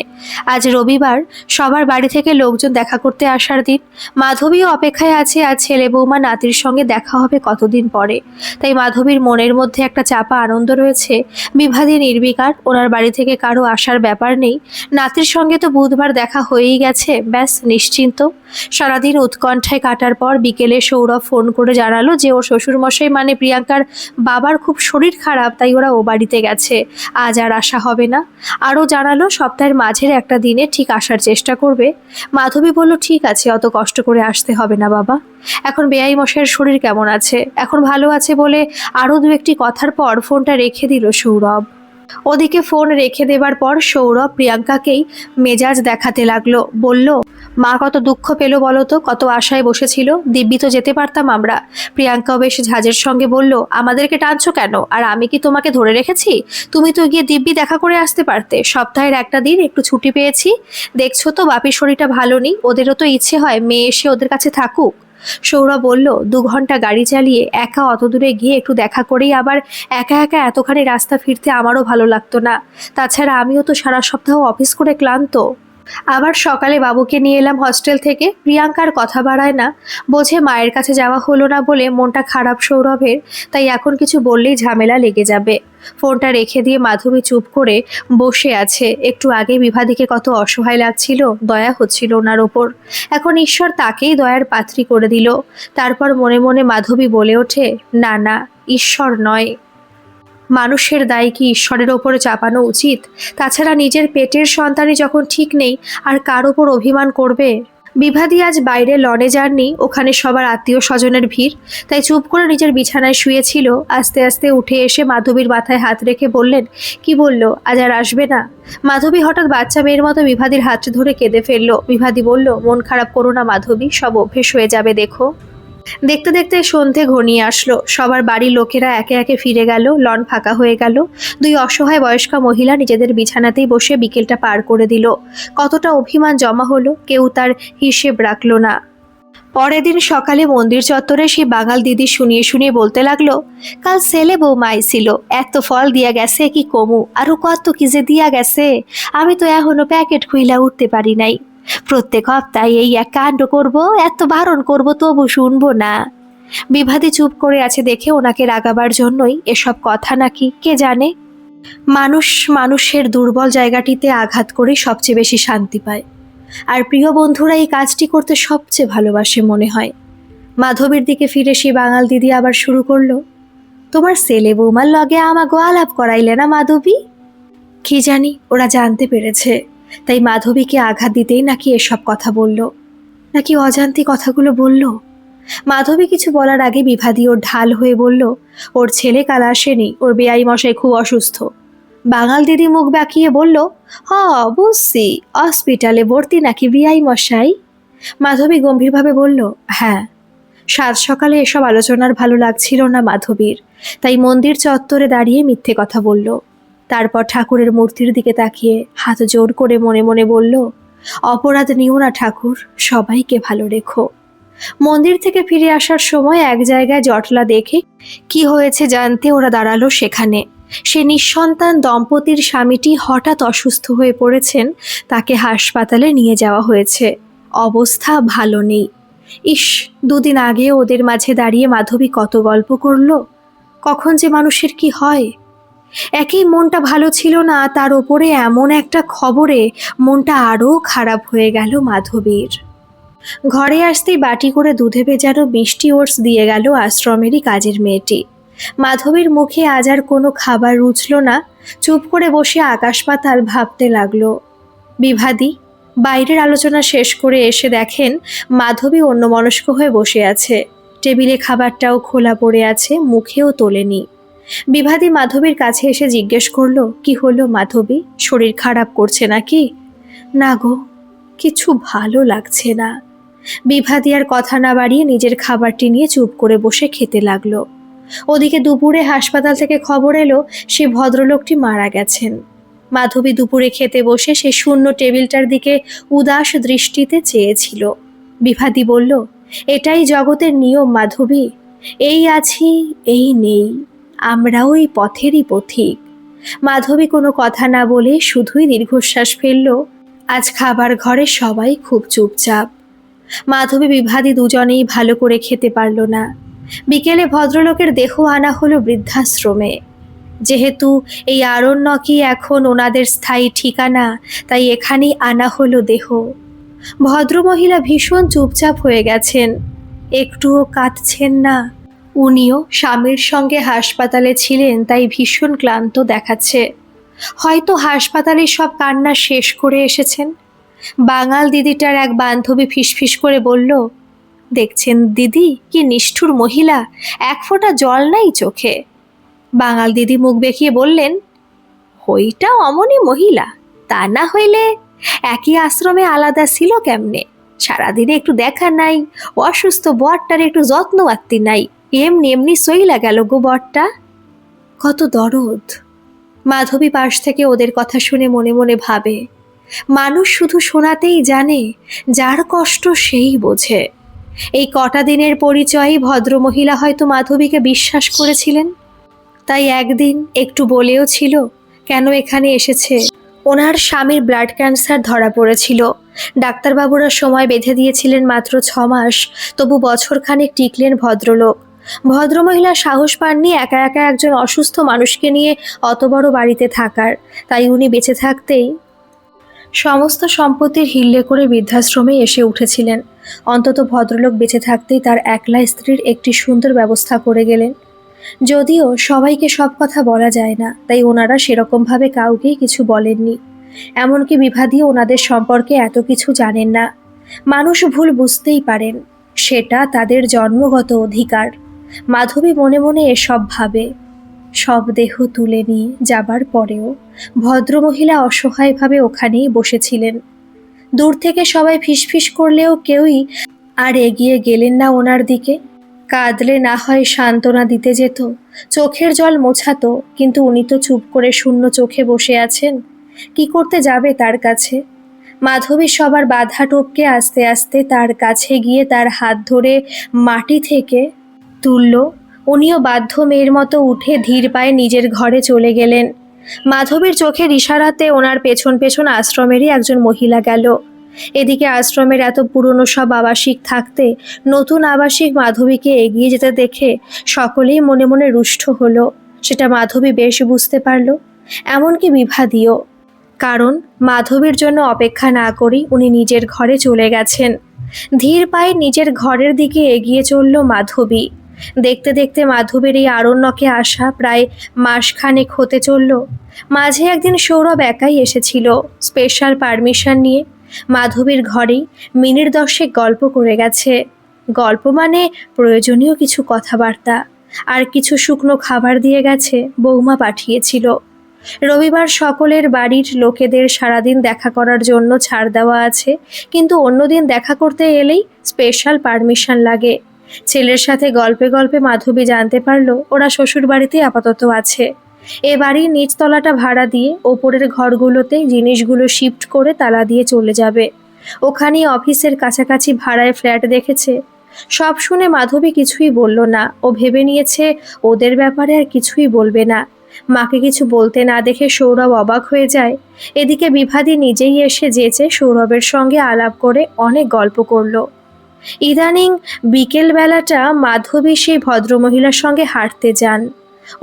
আজ রবিবার, সবার বাড়ি থেকে লোকজন দেখা করতে আসার দিন। মাধবীও অপেক্ষায় আছে, আজ ছেলে বৌমা নাতির সঙ্গে দেখা হবে কতদিন পরে। তাই মাধবীর মনের মধ্যে একটা চাপা আনন্দ রয়েছে। বিভাদি নির্বিকার, ওনার বাড়ি থেকে কারো আসার ব্যাপার নেই। নাতির সঙ্গে তো বুধবার দেখা হয়েই গেছে, ব্যাস নিশ্চিন্ত। সারাদিন উৎকণ্ঠায় কাটার পর বিকেলে সৌরভ ফোন করে জানালো যে ওর শ্বশুরমশাই মানে প্রিয়াঙ্কার বাবার খুব শরীর খারাপ, তাই ওরা ও বাড়িতে গেছে, আজ আর আসা হবে না। আরও জানালো সপ্তাহের মাঝের একটা দিনে ঠিক আসার চেষ্টা করবে। মাধবী বলল, ঠিক আছে, অত কষ্ট করে আসতে হবে না বাবা। এখন বেআই মশাইয়ের শরীর কেমন আছে? এখন ভালো আছে বলে আরও 2-1টি কথার পর ফোনটা রেখে দিল সৌরভ। ওদিকে ফোন রেখে দেবার পর সৌরভ প্রিয়াঙ্কাকেই মেজাজ দেখাতে লাগলো। বলল, মা কত দুঃখ পেল বলো তো, কত আশায় বসেছিল, দিব্যি তো যেতে পারতাম আমরা। প্রিয়াঙ্কাও বেশ ঝাঁজের সঙ্গে বলল, আমাদেরকে টানছো কেন? আর আমি কি তোমাকে ধরে রেখেছি? তুমি তো গিয়ে দিব্যি দেখা করে আসতে পারতে। সপ্তাহের একটা দিন একটু ছুটি পেয়েছি, দেখছো তো বাপির শরীরটা ভালো নেই, ওদেরও তো ইচ্ছে হয় মেয়ে এসে ওদের কাছে থাকুক। সৌরভ বলল, 2 ঘন্টা গাড়ি চালিয়ে একা অত দূরে গিয়ে একটু দেখা করেই আবার একা একা এতখানি রাস্তা ফিরতে আমারও ভালো লাগতো না। তাছাড়া আমিও তো সারা সপ্তাহ অফিস করে ক্লান্ত। আবার সকালে বাবুকে নিয়ে এলাম হস্টেল থেকে। প্রিয়াঙ্কার কথা বাড়ায় না, বোঝে মায়ের কাছে যাওয়া হলো না বলে মনটা খারাপ সৌরভের, তাই এখন কিছু বললেই ঝামেলা লেগে যাবে। ফোনটা রেখে দিয়ে মাধবী চুপ করে বসে আছে। একটু আগে বিভাদিকে কত অসহায় লাগছিল, দয়া হচ্ছিল ওনার ওপর। এখন ঈশ্বর তাকেই দয়ার পাত্রী করে দিল। তারপর মনে মনে মাধবী বলে ওঠে, না না, ঈশ্বর নয়, মানুষের দায় কি ঈশ্বরের ওপরে চাপানো উচিত? তাছাড়া নিজের পেটের সন্তানই যখন ঠিক নেই, আর কার ওপর অভিমান করবে? বিভাদি আজ বাইরে লনে যাননি, ওখানে সবার আত্মীয় স্বজনের ভিড়, তাই চুপ করে নিজের বিছানায় শুয়েছিল। আস্তে আস্তে উঠে এসে মাধবীর মাথায় হাত রেখে বললেন, কি বলল, আজ আর আসবে না? মাধবী হঠাৎ বাচ্চা মেয়ের মতো বিভাদির হাত ধরে কেঁদে ফেলল। বিভাদি বলল, মন খারাপ করো না মাধবী, সব অভ্যেস হয়ে যাবে, দেখো। দেখতে দেখতে সন্ধে ঘনিয়ে আসলো। সবার বাড়ির লোকেরা একে একে ফিরে গেল, লন ফাঁকা হয়ে গেল। দুই অসহায় বয়স্কা মহিলা নিজেদের বিছানাতেই বসে বিকেলটা পার করে দিল। কতটা অভিমান জমা হলো, কেউ তার হিসেব রাখলো না। পরের দিন সকালে মন্দির চত্বরে সেই বাঙাল দিদি শুনিয়ে শুনিয়ে বলতে লাগলো, কাল ছেলে বৌমা আইছিল, এত ফল দিয়া গেছে কি কমু, আরো কত কি যে দিয়া গেছে, আমি তো এখনো প্যাকেট খুইলা উঠতে পারি নাই। প্রত্যেক হপ্তাহে এই এক কাণ্ড করবো, এত বারণ করবো তবু শুনবো না। বিভাদি চুপ করে আছে দেখে ওনাকে রাগাবার জন্যই এসব কথা নাকি কে জানে। মানুষ মানুষের দুর্বল জায়গাটিতে আঘাত করে সবচেয়ে বেশি শান্তি পায়, আর প্রিয় বন্ধুরা এই কাজটি করতে সবচেয়ে ভালোবাসে মনে হয়। মাধবীর দিকে ফিরে সে বাঙাল দিদি আবার শুরু করলো, তোমার ছেলে বৌমার লগে আমাগো আলাপ করাইলে না মাধবী? কি জানি ওরা জানতে পেরেছে, তাই মাধবীকে আঘাত দিতেই নাকি এসব কথা বলল, নাকি অজান্তে কথাগুলো বলল। মাধবী কিছু বলার আগে বিভাদি ওর ঢাল হয়ে বলল, ওর ছেলে কাল আসেনি, ওর বেয়াই মশাই খুব অসুস্থ। বাঙাল দিদি মুখ বাঁকিয়ে বলল, হ বুঝছি, হসপিটালে ভর্তি নাকি বিয়াই মশাই? মাধবী গম্ভীরভাবে বলল, হ্যাঁ। সাত সকালে এসব আলোচনার ভালো লাগছিল না মাধবীর, তাই মন্দির চত্বরে দাঁড়িয়ে মিথ্যে কথা বলল। তারপর ঠাকুরের মূর্তির দিকে তাকিয়ে হাত জোর করে মনে মনে বলল, অপরাধ নিও না ঠাকুর, সবাইকে ভালো রেখো। মন্দির থেকে ফিরে আসার সময় এক জায়গায় জটলা দেখে কি হয়েছে জানতে ওরা দাঁড়ালো সেখানে। সে নিঃসন্তান দম্পতির স্বামীটি হঠাৎ অসুস্থ হয়ে পড়েছেন, তাকে হাসপাতালে নিয়ে যাওয়া হয়েছে, অবস্থা ভালো নেই। ইস, দুদিন আগে ওদের মাঝে দাঁড়িয়ে মাধবী কত গল্প করলো, কখন যে মানুষের কি হয়। একই মনটা ভালো ছিল না, তার ওপরে এমন একটা খবরে মনটা আরও খারাপ হয়ে গেল মাধবীর। ঘরে আসতেই বাটি করে দুধে ভেজানো মিষ্টি ওটস দিয়ে গেল আশ্রমেরই কাজের মেয়েটি। মাধবীর মুখে আজ আর কোনো খাবার রুচল না, চুপ করে বসে আকাশ পাতাল ভাবতে লাগলো। বিভাদি বাইরের আলোচনা শেষ করে এসে দেখেন মাধবী অন্যমনস্ক হয়ে বসে আছে। টেবিলে খাবারটাও খোলা পড়ে আছে, মুখেও তোলেনি। বিভাদি মাধবীর কাছে এসে জিজ্ঞেস করলো, কি হলো মাধবী, শরীর খারাপ করছে নাকি? না গো, কিছু ভালো লাগছে না। বিভাদি আর কথা না বাড়িয়ে নিজের খাবারটি নিয়ে চুপ করে বসে খেতে লাগলো। ওদিকে দুপুরে হাসপাতাল থেকে খবর এলো সে ভদ্রলোকটি মারা গেছেন। মাধবী দুপুরে খেতে বসে সে শূন্য টেবিলটার দিকে উদাস দৃষ্টিতে চেয়েছিল। বিভাদি বলল, এটাই জগতের নিয়ম মাধবী, এই আছি এই নেই, আমরাও এই পথেরই পথিক। মাধবী কোনো কথা না বলে শুধুই দীর্ঘশ্বাস ফেলল। আজ খাবার ঘরে সবাই খুব চুপচাপ। মাধবী বিভাদি দুজনেই ভালো করে খেতে পারল না। বিকেলে ভদ্রলোকের দেহ আনা হলো বৃদ্ধাশ্রমে। যেহেতু এই আরণ্যকই এখন ওনাদের স্থায়ী ঠিকানা, তাই এখানেই আনা হলো দেহ। ভদ্রমহিলা ভীষণ চুপচাপ হয়ে গেছেন, একটুও কাঁদছেন না। উনিও স্বামীর সঙ্গে হাসপাতালে ছিলেন, তাই ভীষণ ক্লান্ত দেখাচ্ছে। হয়তো হাসপাতালে সব কান্না শেষ করে এসেছেন। বাঙাল দিদিটার এক বান্ধবী ফিসফিস করে বলল, দেখছেন দিদি কি নিষ্ঠুর মহিলা, এক ফোঁটা জল নাই চোখে। বাঙাল দিদি মুখ বেঁকিয়ে বললেন, হইটা অমনি মহিলা, তা না হইলে একই আশ্রমে আলাদা ছিল কেমনে? সারাদিনে একটু দেখা নাই, অসুস্থ বরটার একটু যত্ন আত্মি নাই, এমনি এমনি সইলা গেল গো বরটা। কত দরদ। মাধবী পাশ থেকে ওদের কথা শুনে মনে মনে ভাবে, মানুষ শুধু শোনাতেই জানে, যার কষ্ট সেই বোঝে। এই কটা দিনের পরিচয়ই ভদ্রমহিলা হয়তো মাধবীকে বিশ্বাস করেছিলেন, তাই একদিন একটু বলেও ছিল কেন এখানে এসেছে। ওনার স্বামীর ব্লাড ক্যান্সার ধরা পড়েছিল। ডাক্তারবাবুরা সময় বেঁধে দিয়েছিলেন মাত্র 6 মাস, তবু বছরখানেক টিকলেন ভদ্রলোক। ভদ্রমহিলা সাহস পাননি একা একা একজন অসুস্থ মানুষকে নিয়ে অত বড় বাড়িতে থাকার, তাই উনি বেঁচে থাকতেই সমস্ত সম্পত্তির হিল্লে করে বৃদ্ধাশ্রমে এসে উঠেছিলেন। অন্তত ভদ্রলোক বেঁচে থাকতেই তার একলা স্ত্রীর একটি সুন্দর ব্যবস্থা করে গেলেন। যদিও সবাইকে সব কথা বলা যায় না, তাই ওনারা সেরকমভাবে কাউকেই কিছু বলেননি। এমনকি বিভাদিও ওনাদের সম্পর্কে এত কিছু জানেন না। মানুষ ভুল বুঝতেই পারেন, সেটা তাদের জন্মগত অধিকার। মাধবী মনে মনে এসব ভাবে। সব দেহ তুলে নিয়ে যাবার পরেও ভদ্রমহিলা অসহায়ভাবে ওখানেই বসেছিলেন। দূর থেকে সবাই ফিসফিস করলেও কেউই আর এগিয়ে গেলেন না ওনার দিকে। কাঁদলে না হয় সান্ত্বনা দিতে যেত, চোখের জল মোছাতো, কিন্তু উনি তো চুপ করে শূন্য চোখে বসে আছেন। কি করতে যাবে তার কাছে? মাধবী সবার বাধা টপকে আস্তে আস্তে তার কাছে গিয়ে তার হাত ধরে মাটি থেকে তুলল। উনিও বাধ্য মেয়ের মতো উঠে ধীর পায়ে নিজের ঘরে চলে গেলেন। মাধবীর চোখের ইশারাতে ওনার পেছন পেছন আশ্রমেরই একজন মহিলা গেল। এদিকে আশ্রমের এত পুরনো সব আবাসিক থাকতে নতুন আবাসিক মাধবীকে এগিয়ে যেতে দেখে সকলেই মনে মনে রুষ্ট হলো। সেটা মাধবী বেশ বুঝতে পারল, এমনকি বিভাদিও। কারণ মাধবীর জন্য অপেক্ষা না করেই উনি নিজের ঘরে চলে গেছেন। ধীর পায়ে নিজের ঘরের দিকে এগিয়ে চলল মাধবী। দেখতে দেখতে মাধবীর এই আরণ্যকে আসা প্রায় মাসখানেক হতে চলল। মাঝে একদিন সৌরভ একাই এসেছিল স্পেশাল পারমিশন নিয়ে। মাধবীর ঘরেই মিনিট 10 গল্প করে গেছে। গল্প মানে প্রয়োজনীয় কিছু কথাবার্তা, আর কিছু শুকনো খাবার দিয়ে গেছে, বৌমা পাঠিয়েছিল। রবিবার সকলের বাড়ির লোকেদের সারাদিন দেখা করার জন্য ছাড় দেওয়া আছে, কিন্তু অন্যদিন দেখা করতে এলেই স্পেশাল পারমিশন লাগে। ছেলের সাথে গল্পে গল্পে মাধবী জানতে পারল ওরা শ্বশুর বাড়িতে আপাতত আছে। এ বাড়ির নিচতলাটা ভাড়া দিয়ে ওপরের ঘরগুলোতে জিনিসগুলো শিফট করে তালা দিয়ে চলে যাবে। ওখানেই অফিসের কাছাকাছি ভাড়ায় ফ্ল্যাট দেখেছে। সব শুনে মাধবী কিছুই বলল না। ও ভেবে নিয়েছে ওদের ব্যাপারে আর কিছুই বলবে না। মাকে কিছু বলতে না দেখে সৌরভ অবাক হয়ে যায়। এদিকে বিভাদি নিজেই এসে যেচে সৌরভের সঙ্গে আলাপ করে অনেক গল্প করলো। ইদানিং বিকেল বেলাটা মাধবী সেই ভদ্রমহিলার সঙ্গে হাঁটতে যান।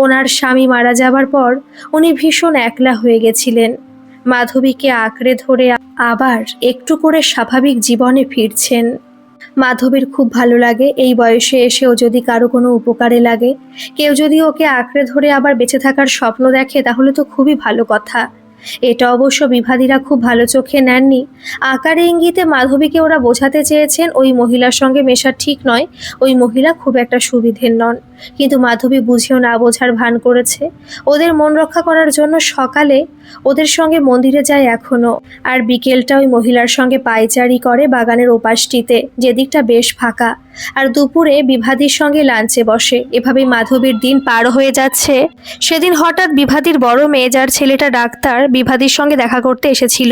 ওনার স্বামী মারা যাবার পর উনি ভীষণ একলা হয়ে গেছিলেন। মাধবীকে আঁকড়ে ধরে আবার একটু করে স্বাভাবিক জীবনে ফিরছেন। মাধবীর খুব ভালো লাগে এই বয়সে এসেও যদি কারো কোনো উপকারে লাগে। কেউ যদি ওকে আঁকড়ে ধরে আবার বেঁচে থাকার স্বপ্ন দেখে তাহলে তো খুবই ভালো কথা। এটা অবশ্য বিভাদীরা খুব ভালো চোখে নেননি। আকারে ইঙ্গিতে মাধবীকে ওরা বোঝাতে চেয়েছেন ওই মহিলার সঙ্গে মেশা ঠিক নয়, ওই মহিলা খুব একটা সুবিধের নন। কিন্তু মাধবী বুঝেও না বোঝার ভান করেছে। ওদের মন রক্ষা করার জন্য সকালে ওদের সঙ্গে মন্দিরে যায় এখনো, আর বিকেলটা ওই মহিলার সঙ্গে পায়চারি করে বাগানের ওপাশটিতে, যেদিকটা বেশ ফাঁকা। আর দুপুরে বিভাদির সঙ্গে লাঞ্চে বসে। এভাবেই মাধবীর দিন পার হয়ে যাচ্ছে। সেদিন হঠাৎ বিভাদির বড় মেয়ে, যার ছেলেটা ডাক্তার, বিভাদির সঙ্গে দেখা করতে এসেছিল।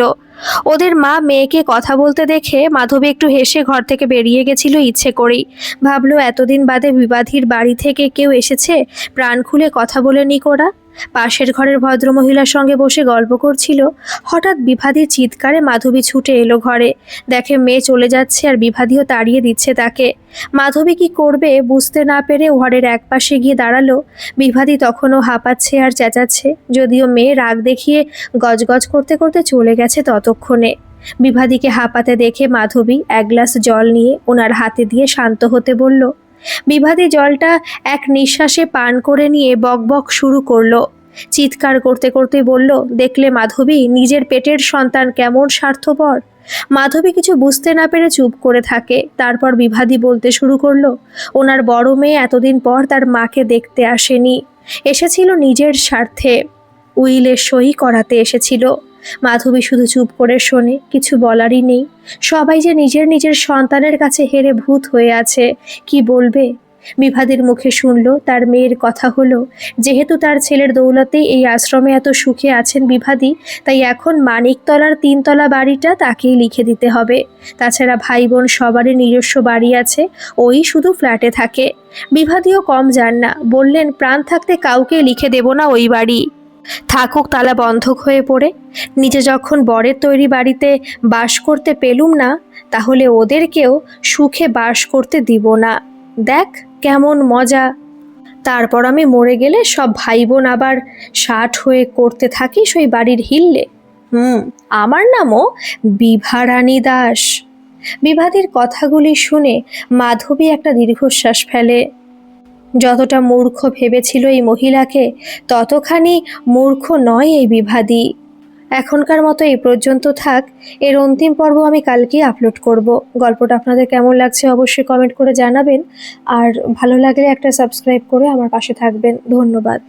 ওদের মা মেয়েকে কথা বলতে দেখে মাধবী একটু হেসে ঘর থেকে বেরিয়ে গেছিল ইচ্ছে করেই। ভাবলো এতদিন বাদে বিভাদির বাড়ি থেকে কেউ এসেছে, প্রাণ খুলে কথা বলে নিক ওরা। পাশের ঘরের ভদ্রমহিলার সঙ্গে বসে গল্প করছিল। হঠাৎ বিভাদির চিৎকারে মাধবী ছুটে এলো ঘরে। দেখে মেয়ে চলে যাচ্ছে আর বিভাদিও তাড়িয়ে দিচ্ছে তাকে। মাধবী কি করবে বুঝতে না পেরে ঘরের একপাশে গিয়ে দাঁড়ালো। বিভাদি তখনও হাঁপাচ্ছে আর চেঁচাচ্ছে, যদিও মেয়ে রাগ দেখিয়ে গজগজ করতে করতে চলে গেছে ততক্ষণে। বিভাদিকে হাঁপাতে দেখে মাধবী এক গ্লাস জল নিয়ে ওনার হাতে দিয়ে শান্ত হতে বলল। বিভাদি জলটা এক নিঃশ্বাসে পান করে নিয়ে বকবক শুরু করলো। চিৎকার করতে করতে বলল, দেখলে মাধবী, নিজের পেটের সন্তান কেমন স্বার্থপর। মাধবী কিছু বুঝতে না পেরে চুপ করে থাকে। তারপর বিভাদি বলতে শুরু করলো, ওনার বড় মেয়ে এতদিন পর তার মাকে দেখতে আসেনি, এসেছিল নিজের স্বার্থে, উইলে সই করাতে এসেছিল। মাধবী শুধু চুপ করে শোনে, কিছু বলারই নেই। সবাই যে নিজের নিজের সন্তানের কাছে হেরে ভূত হয়ে আছে, কি বলবে। বিভাদির মুখে শুনল তার মেয়ের কথা হলো, যেহেতু তার ছেলের দৌলতেই এই আশ্রমে এত সুখে আছেন বিভাদি, তাই এখন মানিকতলার 3তলা বাড়িটা তাকেই লিখে দিতে হবে। তাছাড়া ভাই বোন সবারই নিজস্ব বাড়ি আছে, ওই শুধু ফ্ল্যাটে থাকে। বিভাদিও কম যান না, বললেন প্রাণ থাকতে কাউকে লিখে দেব না ওই বাড়ি। থাকুক তালা বন্ধক হয়ে পড়ে। নিজে যখন বরের তৈরি বাড়িতে বাস করতে পেলুম না, তাহলে ওদেরকেও সুখে বাস করতে দিব না। দেখ কেমন মজা। তারপর আমি মরে গেলে সব ভাই বোন আবার ষাট হয়ে করতে থাকিস ওই বাড়ির হিল্লে। আমার নামও বিভারানী দাস। বিভাদির কথাগুলি শুনে মাধবী একটা দীর্ঘশ্বাস ফেলে। যতটা মূর্খ ভেবেছিল এই মহিলাকে, ততখানি মূর্খ নয় এই বিভাদি। এখনকার মতো এই পর্যন্ত থাক। এর অন্তিম পর্ব আমি কালকেই আপলোড করব। গল্পটা আপনাদের কেমন লাগছে অবশ্যই কমেন্ট করে জানাবেন, আর ভালো লাগলে একটা সাবস্ক্রাইব করে আমার পাশে থাকবেন। ধন্যবাদ।